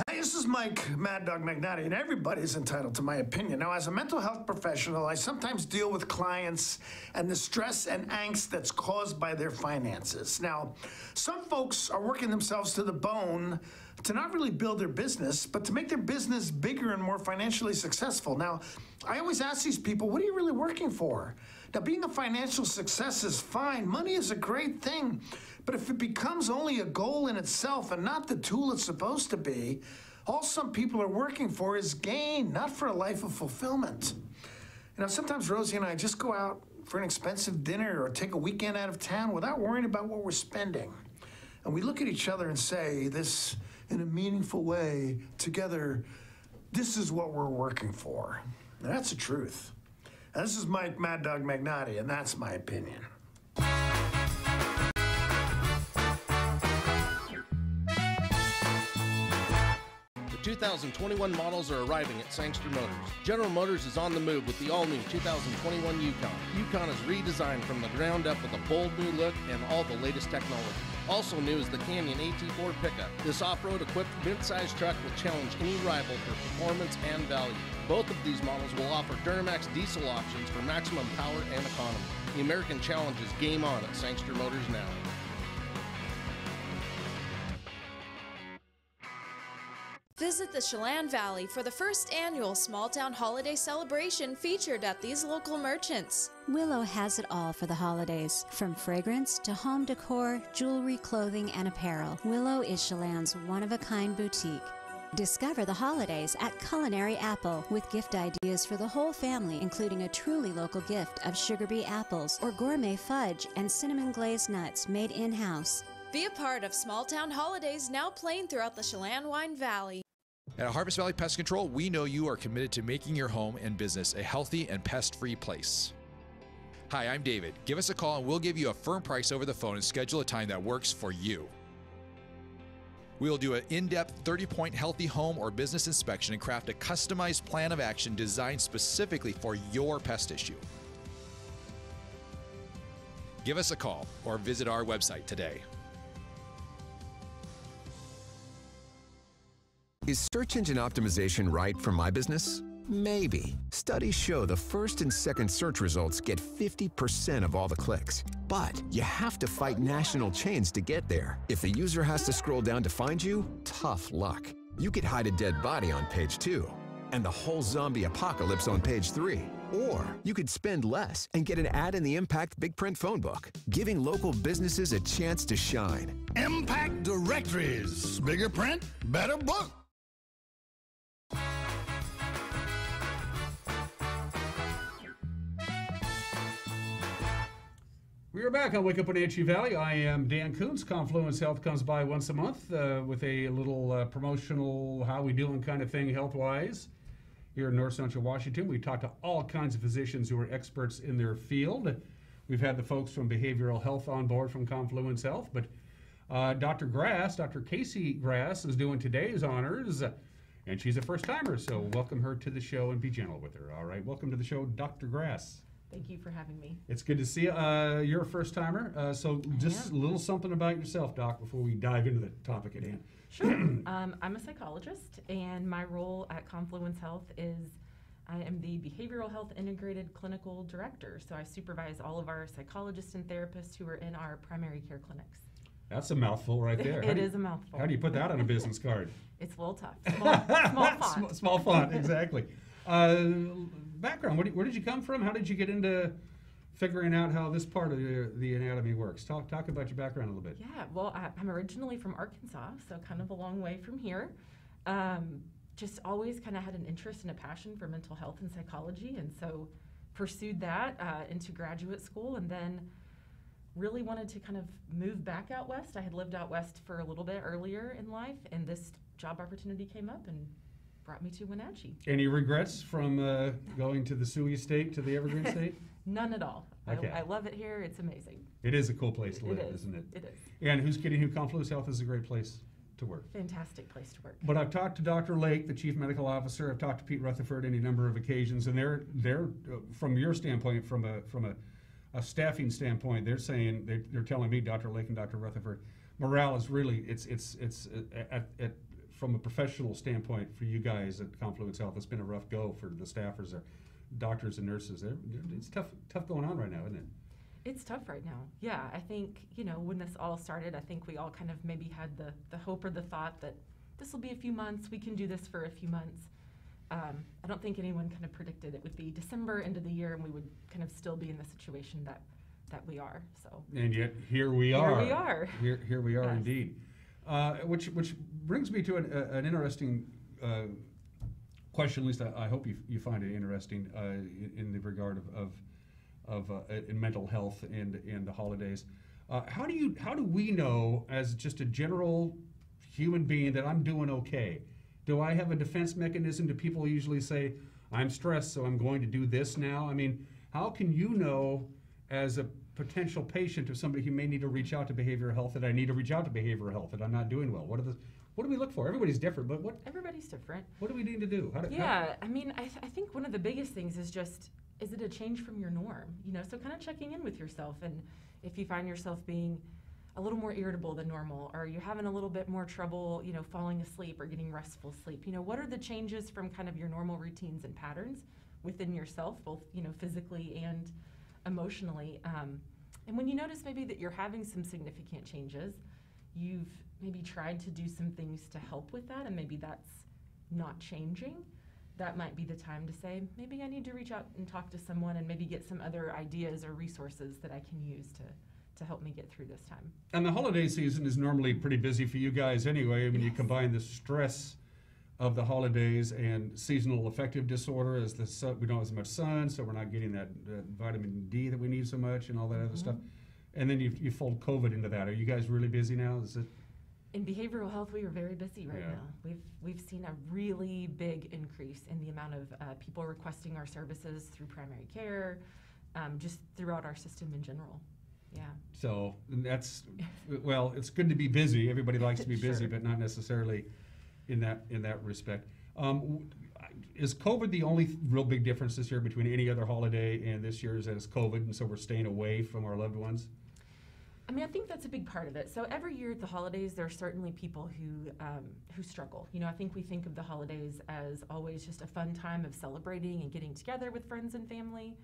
This is Mike Mad Dog Magnati, and everybody's entitled to my opinion. Now, as a mental health professional, I sometimes deal with clients and the stress and angst that's caused by their finances. Now, some folks are working themselves to the bone to not really build their business, but to make their business bigger and more financially successful. Now, I always ask these people, what are you really working for? Now, being a financial success is fine. Money is a great thing. But if it becomes only a goal in itself and not the tool it's supposed to be, all some people are working for is gain, not for a life of fulfillment. You know, sometimes Rosie and I just go out for an expensive dinner or take a weekend out of town without worrying about what we're spending. And we look at each other and say this in a meaningful way, together, this is what we're working for. Now, that's the truth. Now, this is Mike Mad Dog Magnati, and that's my opinion. The 2021 models are arriving at Sangster Motors. General Motors is on the move with the all-new 2021 Yukon. Yukon is redesigned from the ground up with a bold new look and all the latest technology. Also new is the Canyon AT4 pickup. This off-road equipped mid-size truck will challenge any rival for performance and value. Both of these models will offer Duramax diesel options for maximum power and economy. The American Challenge is game on at Sangster Motors now. Visit the Chelan Valley for the first annual Small Town Holiday Celebration featured at these local merchants. Willow has it all for the holidays. From fragrance to home decor, jewelry, clothing, and apparel, Willow is Chelan's one-of-a-kind boutique. Discover the holidays at Culinary Apple with gift ideas for the whole family, including a truly local gift of sugar bee apples or gourmet fudge and cinnamon glazed nuts made in-house. Be a part of Small Town Holidays now playing throughout the Chelan Wine Valley. At Harvest Valley Pest Control, we know you are committed to making your home and business a healthy and pest-free place. Hi, I'm David. Give us a call and we'll give you a firm price over the phone and schedule a time that works for you. We will do an in-depth 30-point healthy home or business inspection and craft a customized plan of action designed specifically for your pest issue. Give us a call or visit our website today. Is search engine optimization right for my business? Maybe. Studies show the first and second search results get 50% of all the clicks. But you have to fight national chains to get there. If the user has to scroll down to find you, tough luck. You could hide a dead body on page 2 and the whole zombie apocalypse on page 3. Or you could spend less and get an ad in the Impact Big Print phone book, giving local businesses a chance to shine. Impact Directories. Bigger print, better book. We are back on Wake Up Wenatchee Valley. I am Dan Kuntz. Confluence Health comes by once a month with a little promotional, how we doing kind of thing health-wise. Here in North Central Washington, we talk to all kinds of physicians who are experts in their field. We've had the folks from behavioral health on board from Confluence Health, but Dr. Casey Grass, is doing today's honors, and she's a first-timer, so welcome her to the show and be gentle with her. All right, welcome to the show, Dr. Grass. Thank you for having me. It's good to see you. You're a first-timer, so just a little something about yourself, Doc, before we dive into the topic at hand. Sure. I'm a psychologist, and my role at Confluence Health is I am the Behavioral Health Integrated Clinical Director, so I supervise all of our psychologists and therapists who are in our primary care clinics. That's a mouthful right there. It is a mouthful. How do you put that on a business card? It's a little tough. Small font. Small font, exactly. Background, where did you come from? How did you get into figuring out how this part of the anatomy works? Talk about your background a little bit. Yeah, well, I'm originally from Arkansas, so kind of a long way from here. Just always kind of had an interest and a passion for mental health and psychology, and so pursued that into graduate school, and then really wanted to kind of move back out west. I had lived out west for a little bit earlier in life, and this job opportunity came up and brought me to Wenatchee. Any regrets from going to the Sioux State to the Evergreen State? None at all. Okay. I love it here. It's amazing. It is a cool place to live, isn't it? It is. And who's kidding who? Confluence Health is a great place to work. Fantastic place to work. But I've talked to Dr. Lake, the Chief Medical Officer. I've talked to Pete Rutherford any number of occasions, and they're from your standpoint, from a staffing standpoint, they're saying they're telling me, Dr. Lake and Dr. Rutherford, morale is really from a professional standpoint for you guys at Confluence Health. It's been a rough go for the staffers, or doctors and nurses. It's tough going on right now, isn't it? It's tough right now. Yeah, I think, when this all started, I think we all kind of maybe had the hope or the thought that this will be a few months, we can do this for a few months. I don't think anyone kind of predicted it would be December, end of the year, and we would kind of still be in the situation that we are. So. And yet here we are. Here we are. Here we are, yes. Indeed. Which brings me to an interesting question. At least I hope you find it interesting in the regard of in mental health and the holidays. How do we know, as just a general human being, that I'm doing okay? Do I have a defense mechanism? Do people usually say, I'm stressed, so I'm going to do this now? I mean, how can you know, as a potential patient or somebody who may need to reach out to behavioral health, that I need to reach out to behavioral health, that I'm not doing well? What do we look for? Everybody's different, but everybody's different. What do we need to do? I mean, I think one of the biggest things is just, is it a change from your norm? So kind of checking in with yourself, and if you find yourself being a little more irritable than normal, or you're having a little bit more trouble, falling asleep or getting restful sleep, what are the changes from kind of your normal routines and patterns within yourself, both, physically and emotionally? And when you notice maybe that you're having some significant changes, you've maybe tried to do some things to help with that, and maybe that's not changing, that might be the time to say, maybe I need to reach out and talk to someone and maybe get some other ideas or resources that I can use to help me get through this time. And the holiday season is normally pretty busy for you guys anyway. When you combine the stress of the holidays and seasonal affective disorder, as we don't have as much sun, so we're not getting that vitamin D that we need so much and all that other stuff. And then you fold COVID into that. Are you guys really busy now? Is it? In behavioral health, we are very busy right now. We've seen a really big increase in the amount of people requesting our services through primary care, just throughout our system in general. Yeah. So that's, well, it's good to be busy. Everybody likes to be busy, but not necessarily in that respect. Is COVID the only real big difference this year between any other holiday and this year's, that it's COVID, and so we're staying away from our loved ones? I mean, I think that's a big part of it. So every year at the holidays, there are certainly people who struggle. I think we think of the holidays as always just a fun time of celebrating and getting together with friends and family.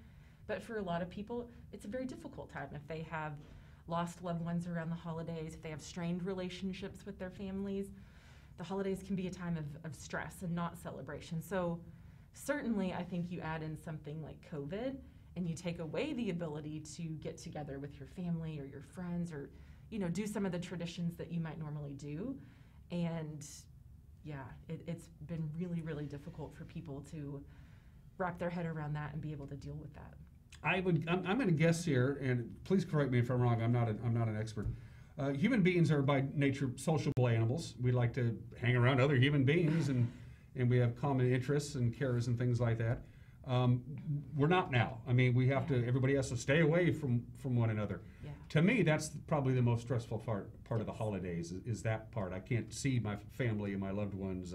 But for a lot of people, it's a very difficult time if they have lost loved ones around the holidays, if they have strained relationships with their families. The holidays can be a time of stress and not celebration. So certainly I think you add in something like COVID and you take away the ability to get together with your family or your friends, or do some of the traditions that you might normally do. And yeah, it's been really, really difficult for people to wrap their head around that and be able to deal with that. I'm going to guess here, and please correct me if I'm wrong. I'm not an expert. Human beings are by nature sociable animals. We like to hang around other human beings, and we have common interests and cares and things like that. We're not now. I mean, we have to. Everybody has to stay away from one another. Yeah. To me, that's probably the most stressful part of the holidays. Is that part? I can't see my family and my loved ones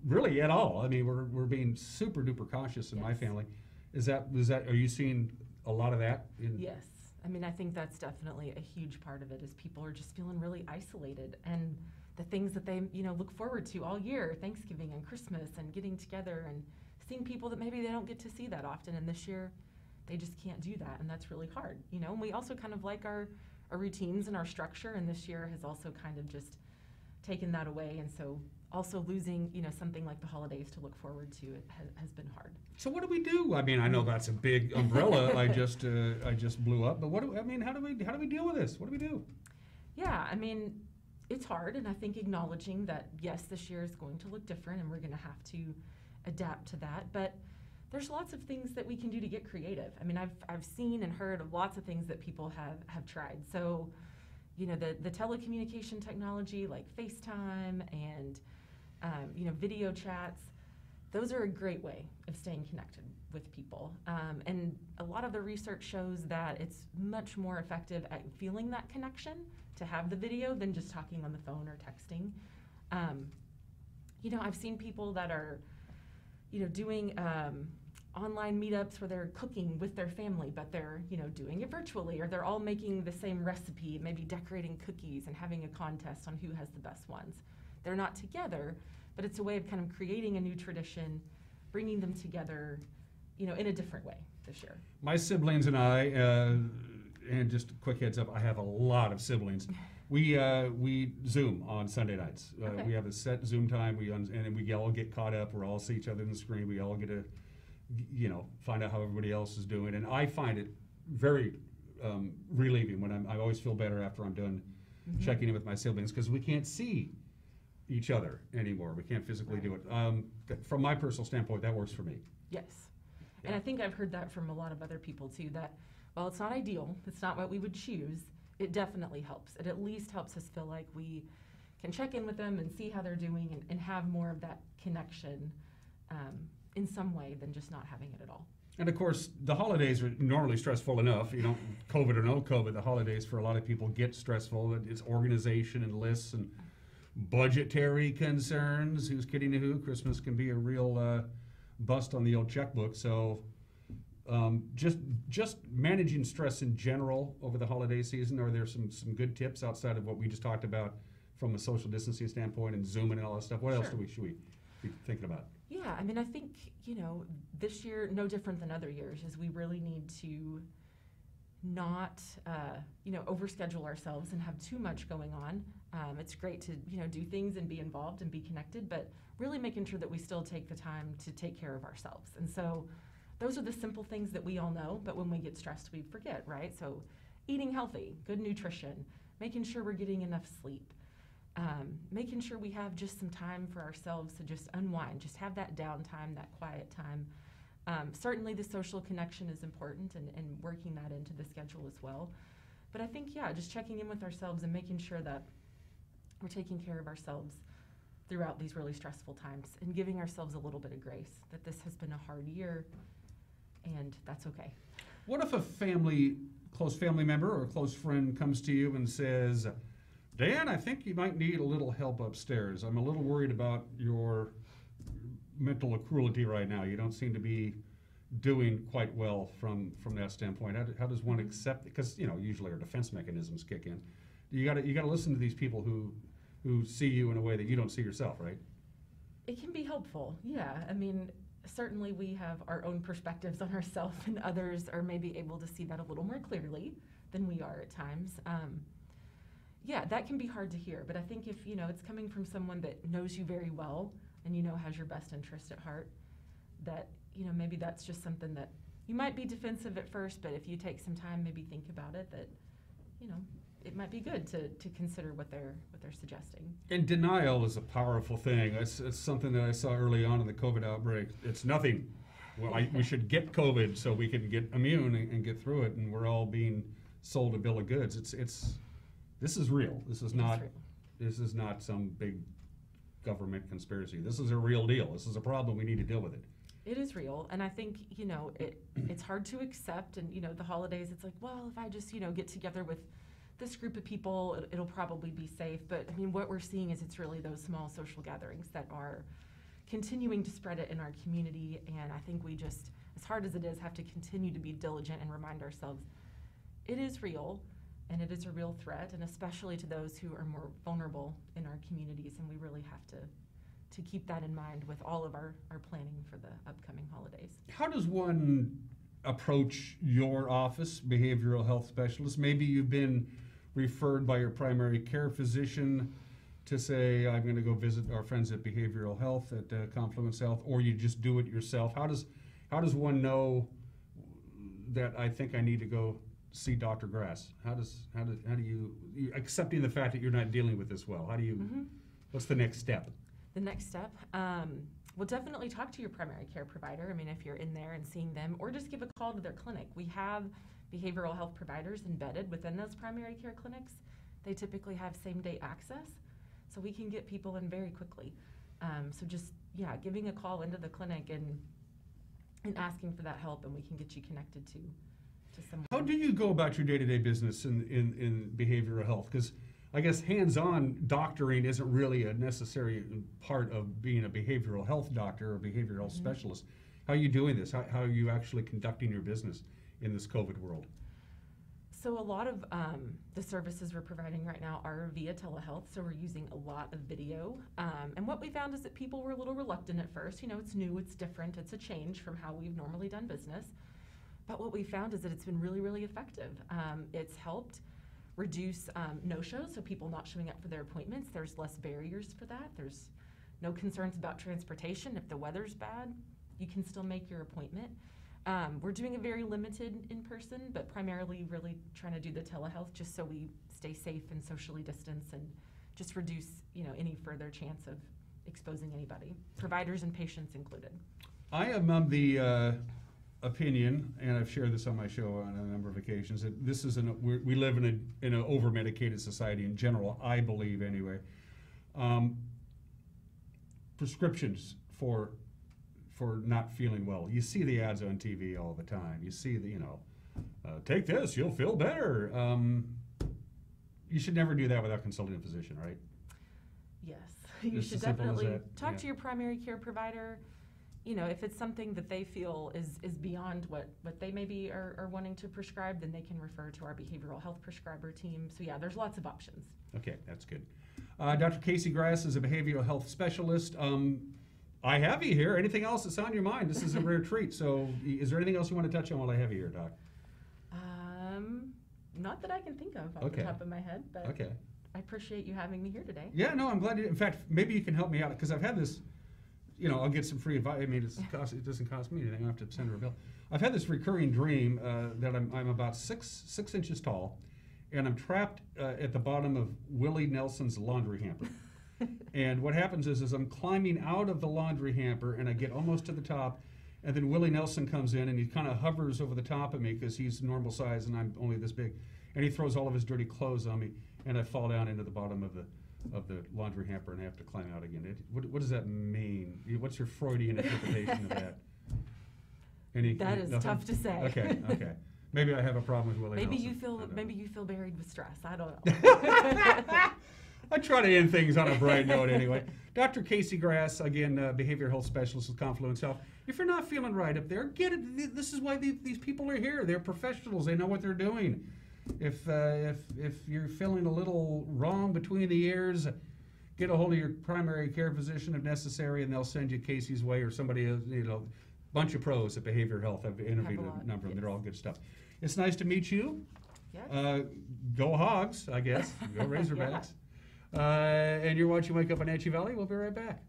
really at all. I mean, we're being super duper cautious in my family. Is that? Are you seeing a lot of that? Yes. I mean, I think that's definitely a huge part of it. Is people are just feeling really isolated, and the things that they look forward to all year, Thanksgiving and Christmas, and getting together and seeing people that maybe they don't get to see that often. And this year, they just can't do that, and that's really hard. And we also kind of like our routines and our structure, and this year has also kind of just taken that away. And so also losing something like the holidays to look forward to has been hard. So what do we do? I mean, I know that's a big umbrella I just blew up, but how do we deal with this? What do we do? Yeah, I mean, it's hard, and I think acknowledging that yes, this year is going to look different, and we're going to have to adapt to that. But there's lots of things that we can do to get creative. I mean, I've seen and heard of lots of things that people have tried. So, the telecommunication technology like FaceTime and video chats, those are a great way of staying connected with people. And a lot of the research shows that it's much more effective at feeling that connection to have the video than just talking on the phone or texting. I've seen people that are, doing online meetups where they're cooking with their family, but they're, doing it virtually, or they're all making the same recipe, maybe decorating cookies and having a contest on who has the best ones. They're not together, but it's a way of kind of creating a new tradition, bringing them together, in a different way this year. My siblings and I, and just a quick heads up, I have a lot of siblings. We Zoom on Sunday nights. Okay. We have a set Zoom time. And we all get caught up. We all see each other on the screen. We all get to, find out how everybody else is doing. And I find it very relieving when I always feel better after I'm done checking in with my siblings, because we can't see each other anymore. We can't physically do it. From my personal standpoint, that works for me. Yes. Yeah. And I think I've heard that from a lot of other people too, that while it's not ideal, it's not what we would choose, it definitely helps. It at least helps us feel like we can check in with them and see how they're doing and have more of that connection in some way than just not having it at all. And of course, the holidays are normally stressful enough. COVID or no COVID, the holidays for a lot of people get stressful. It's organization and lists and budgetary concerns. Who's kidding who? Christmas can be a real bust on the old checkbook. So just managing stress in general over the holiday season. Are there some good tips outside of what we just talked about from a social distancing standpoint and Zooming and all that stuff? What else should we be thinking about? Yeah, I mean, I think, this year, no different than other years, is we really need to not, overschedule ourselves and have too much going on. It's great to, do things and be involved and be connected, but really making sure that we still take the time to take care of ourselves. And so those are the simple things that we all know, but when we get stressed, we forget, right? So eating healthy, good nutrition, making sure we're getting enough sleep, making sure we have just some time for ourselves to just unwind, just have that downtime, that quiet time. Certainly the social connection is important and working that into the schedule as well. But I think, just checking in with ourselves and making sure that we're taking care of ourselves throughout these really stressful times and giving ourselves a little bit of grace, that this has been a hard year and that's okay. What if a close family member or a close friend comes to you and says, Dan, I think you might need a little help upstairs. I'm a little worried about your mental cruelty right now. You don't seem to be doing quite well from that standpoint. How does one accept it? Because usually our defense mechanisms kick in. You got to listen to these people who see you in a way that you don't see yourself, right? It can be helpful, yeah. I mean, certainly we have our own perspectives on ourselves, and others are maybe able to see that a little more clearly than we are at times. That can be hard to hear, but I think if it's coming from someone that knows you very well and has your best interest at heart, that maybe that's just something that you might be defensive at first, but if you take some time, maybe think about it, that it might be good to consider what they're suggesting. And denial is a powerful thing. It's something that I saw early on in the COVID outbreak. It's nothing. well, we should get COVID so we can get immune and get through it, and we're all being sold a bill of goods. This is real. This is not some big government conspiracy. This is a real deal. This is a problem. We need to deal with it. It is real, and I think, it's hard to accept, and, the holidays, it's like, well, if I just, get together with this group of people, it'll probably be safe. But, I mean, what we're seeing is it's really those small social gatherings that are continuing to spread it in our community, and I think we just, as hard as it is, have to continue to be diligent and remind ourselves it is real, and it is a real threat, and especially to those who are more vulnerable in our communities, and we really have to keep that in mind with all of our planning for the upcoming holidays. How does one approach your office, behavioral health specialist? Maybe you've been referred by your primary care physician to say, I'm going to go visit our friends at Behavioral Health, at Confluence Health, or you just do it yourself. How does one know that I think I need to go see Dr. Grass? How do you accepting the fact that you're not dealing with this well? How do you, what's the next step? The next step, we'll definitely talk to your primary care provider. I mean, if you're in there and seeing them, or just give a call to their clinic. We have behavioral health providers embedded within those primary care clinics. They typically have same-day access, so we can get people in very quickly. So just, giving a call into the clinic and asking for that help, and we can get you connected to someone. How do you go about your day-to-day business in behavioral health? Because I guess hands-on doctoring isn't really a necessary part of being a behavioral health doctor or behavioral health specialist. How are you doing this? How are you actually conducting your business in this COVID world? So a lot of the services we're providing right now are via telehealth, so we're using a lot of video. And what we found is that people were a little reluctant at first. It's new, it's different, it's a change from how we've normally done business. But what we found is that it's been really, really effective. It's helped reduce no-shows, so people not showing up for their appointments. There's less barriers for that. There's no concerns about transportation. If the weather's bad, you can still make your appointment. We're doing a very limited in-person, but primarily really trying to do the telehealth just so we stay safe and socially distanced and just reduce, any further chance of exposing anybody, providers and patients included. I am of the opinion, and I've shared this on my show on a number of occasions, that this is we live in an over-medicated society in general, I believe anyway. Prescriptions for not feeling well. You see the ads on TV all the time. You see the, take this, you'll feel better. You should never do that without consulting a physician, right? Yes, you should definitely talk to your primary care provider. If it's something that they feel is beyond what they maybe are wanting to prescribe, then they can refer to our behavioral health prescriber team. So yeah, there's lots of options. Okay, that's good. Dr. Casey Grass is a behavioral health specialist. I have you here. Anything else that's on your mind? This is a rare treat. So is there anything else you want to touch on while I have you here, Doc? Not that I can think of off the top of my head, but I appreciate you having me here today. Yeah, no, I'm glad you, in fact, maybe you can help me out, because I've had this, I'll get some free advice. I mean, it doesn't cost me anything. I have to send her a bill. I've had this recurring dream that I'm about six inches tall, and I'm trapped at the bottom of Willie Nelson's laundry hamper. And what happens is I'm climbing out of the laundry hamper, and I get almost to the top, and then Willie Nelson comes in, and he kind of hovers over the top of me because he's normal size and I'm only this big, and he throws all of his dirty clothes on me, and I fall down into the bottom of the laundry hamper and I have to climb out again. What does that mean? What's your Freudian interpretation of that? That is nothing? Tough to say. Okay. Maybe I have a problem with Willie Nelson. Maybe you feel buried with stress. I don't know. I try to end things on a bright note anyway. Dr. Casey Grass, again, behavioral health specialist with Confluence Health. If you're not feeling right up there, get it. This is why these people are here. They're professionals. They know what they're doing. If you're feeling a little wrong between the ears, get a hold of your primary care physician if necessary, and they'll send you Casey's way or somebody else, bunch of pros at Behavior Health. I've interviewed a number of them. They're all good stuff. It's nice to meet you. Yes. Go Hogs, I guess. Go Razorbacks. And you're watching Wake Up Wenatchee Valley. We'll be right back.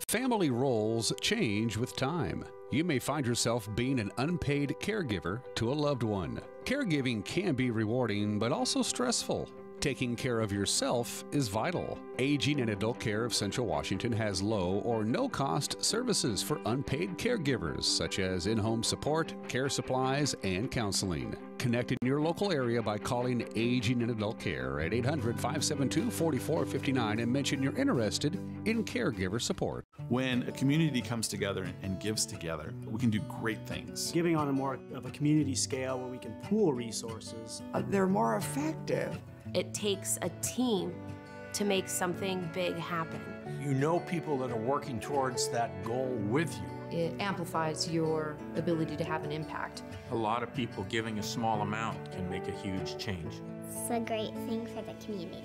Family roles change with time. You may find yourself being an unpaid caregiver to a loved one. Caregiving can be rewarding, but also stressful. Taking care of yourself is vital. Aging and Adult Care of Central Washington has low or no cost services for unpaid caregivers, such as in-home support, care supplies, and counseling. Connect in your local area by calling Aging and Adult Care at 800-572-4459 and mention you're interested in caregiver support. When a community comes together and gives together, we can do great things. Giving on a more of a community scale where we can pool resources. They're more effective. It takes a team to make something big happen. You know people that are working towards that goal with you. It amplifies your ability to have an impact. A lot of people giving a small amount can make a huge change. It's a great thing for the community.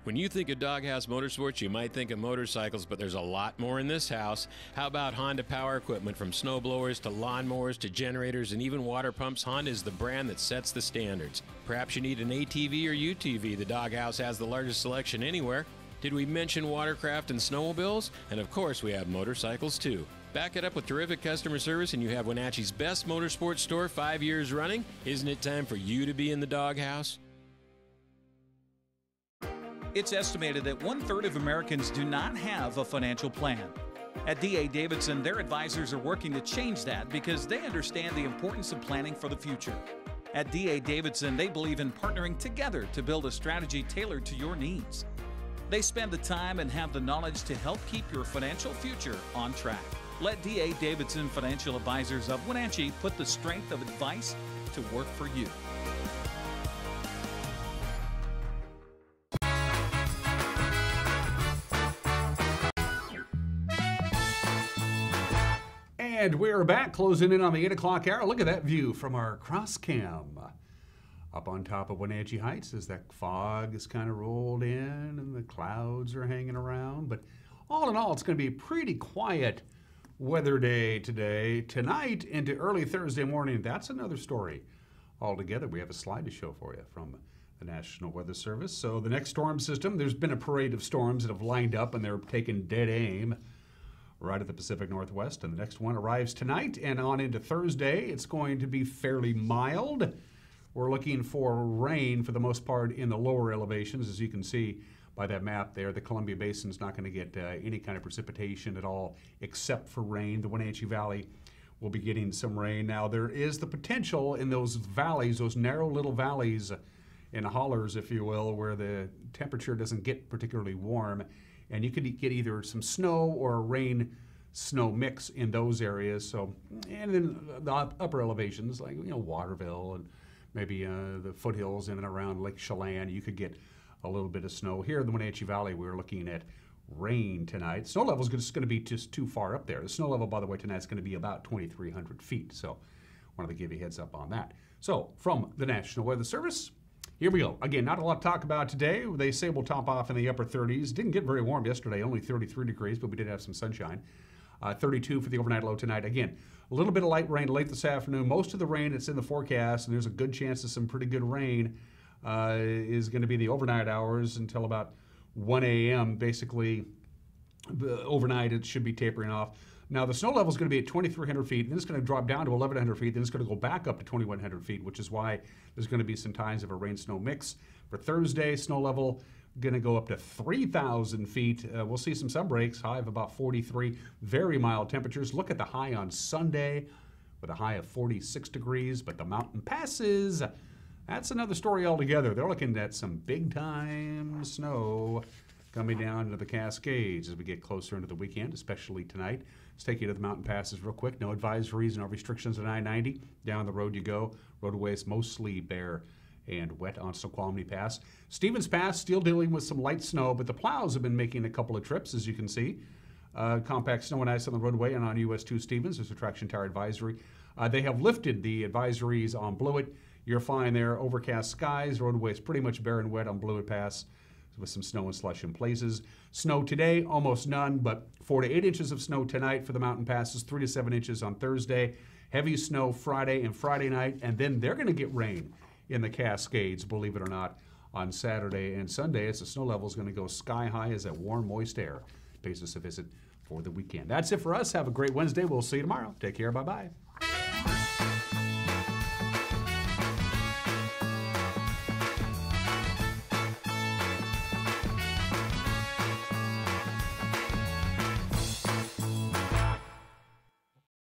When you think of Doghouse Motorsports, you might think of motorcycles, but there's a lot more in this house. How about Honda power equipment? From snow blowers to lawnmowers to generators and even water pumps, Honda is the brand that sets the standards. Perhaps you need an ATV or UTV. The Doghouse has the largest selection anywhere. Did we mention watercraft and snowmobiles? And of course, we have motorcycles too. Back it up with terrific customer service and you have Wenatchee's best motorsports store 5 years running. Isn't it time for you to be in the Doghouse? It's estimated that 1/3 of Americans do not have a financial plan. At D.A. Davidson, their advisors are working to change that because they understand the importance of planning for the future. At D.A. Davidson, they believe in partnering together to build a strategy tailored to your needs. They spend the time and have the knowledge to help keep your financial future on track. Let D.A. Davidson Financial Advisors of Wenatchee put the strength of advice to work for you. And we're back, closing in on the 8 o'clock hour. Look at that view from our cross cam up on top of Wenatchee Heights as that fog is kind of rolled in and the clouds are hanging around. But all in all, it's going to be a pretty quiet weather day today. Tonight into early Thursday morning, that's another story altogether. We have a slide to show for you from the National Weather Service. So the next storm system, there's been a parade of storms that have lined up and they're taking dead aim right at the Pacific Northwest, and the next one arrives tonight and on into Thursday. It's going to be fairly mild. We're looking for rain for the most part in the lower elevations. As you can see by that map there, the Columbia Basin's not going to get any kind of precipitation at all except for rain. The Wenatchee Valley will be getting some rain. Now, there is the potential in those valleys, those narrow little valleys in hollers, if you will, where the temperature doesn't get particularly warm, and you could get either some snow or a rain-snow mix in those areas. So, and then the upper elevations, like Waterville and maybe the foothills in and around Lake Chelan, you could get a little bit of snow. Here in the Wenatchee Valley, we're looking at rain tonight. Snow level is just going to be just too far up there. The snow level, by the way, tonight is going to be about 2,300 feet. So, wanted to give you a heads up on that. So, from the National Weather Service, here we go. Again, not a lot to talk about today. They say we'll top off in the upper 30s. Didn't get very warm yesterday, only 33 degrees, but we did have some sunshine. 32 for the overnight low tonight. Again, a little bit of light rain late this afternoon. Most of the rain that's in the forecast, and there's a good chance of some pretty good rain, is going to be the overnight hours until about 1 a.m. Basically, overnight it should be tapering off. Now, the snow level is going to be at 2,300 feet, then it's going to drop down to 1,100 feet, then it's going to go back up to 2,100 feet, which is why there's going to be some times of a rain-snow mix. For Thursday, snow level going to go up to 3,000 feet. We'll see some breaks, high of about 43, very mild temperatures. Look at the high on Sunday with a high of 46 degrees, but the mountain passes, that's another story altogether. They're looking at some big-time snow coming down into the Cascades as we get closer into the weekend, especially tonight. Let's take you to the mountain passes real quick. No advisories, no restrictions on I-90. Down the road you go. Roadways mostly bare and wet on Snoqualmie Pass. Stevens Pass still dealing with some light snow, but the plows have been making a couple of trips, as you can see. Compact snow and ice on the roadway and on US 2 Stevens. There's a traction tire advisory. They have lifted the advisories on Blewett. You're fine there. Overcast skies. Roadways pretty much bare and wet on Blewett Pass, with some snow and slush in places. Snow today, almost none, but 4 to 8 inches of snow tonight for the mountain passes, 3 to 7 inches on Thursday. Heavy snow Friday and Friday night, and then they're going to get rain in the Cascades, believe it or not, on Saturday and Sunday, as the snow level is going to go sky high as that warm, moist air pays us a visit for the weekend. That's it for us. Have a great Wednesday. We'll see you tomorrow. Take care. Bye-bye.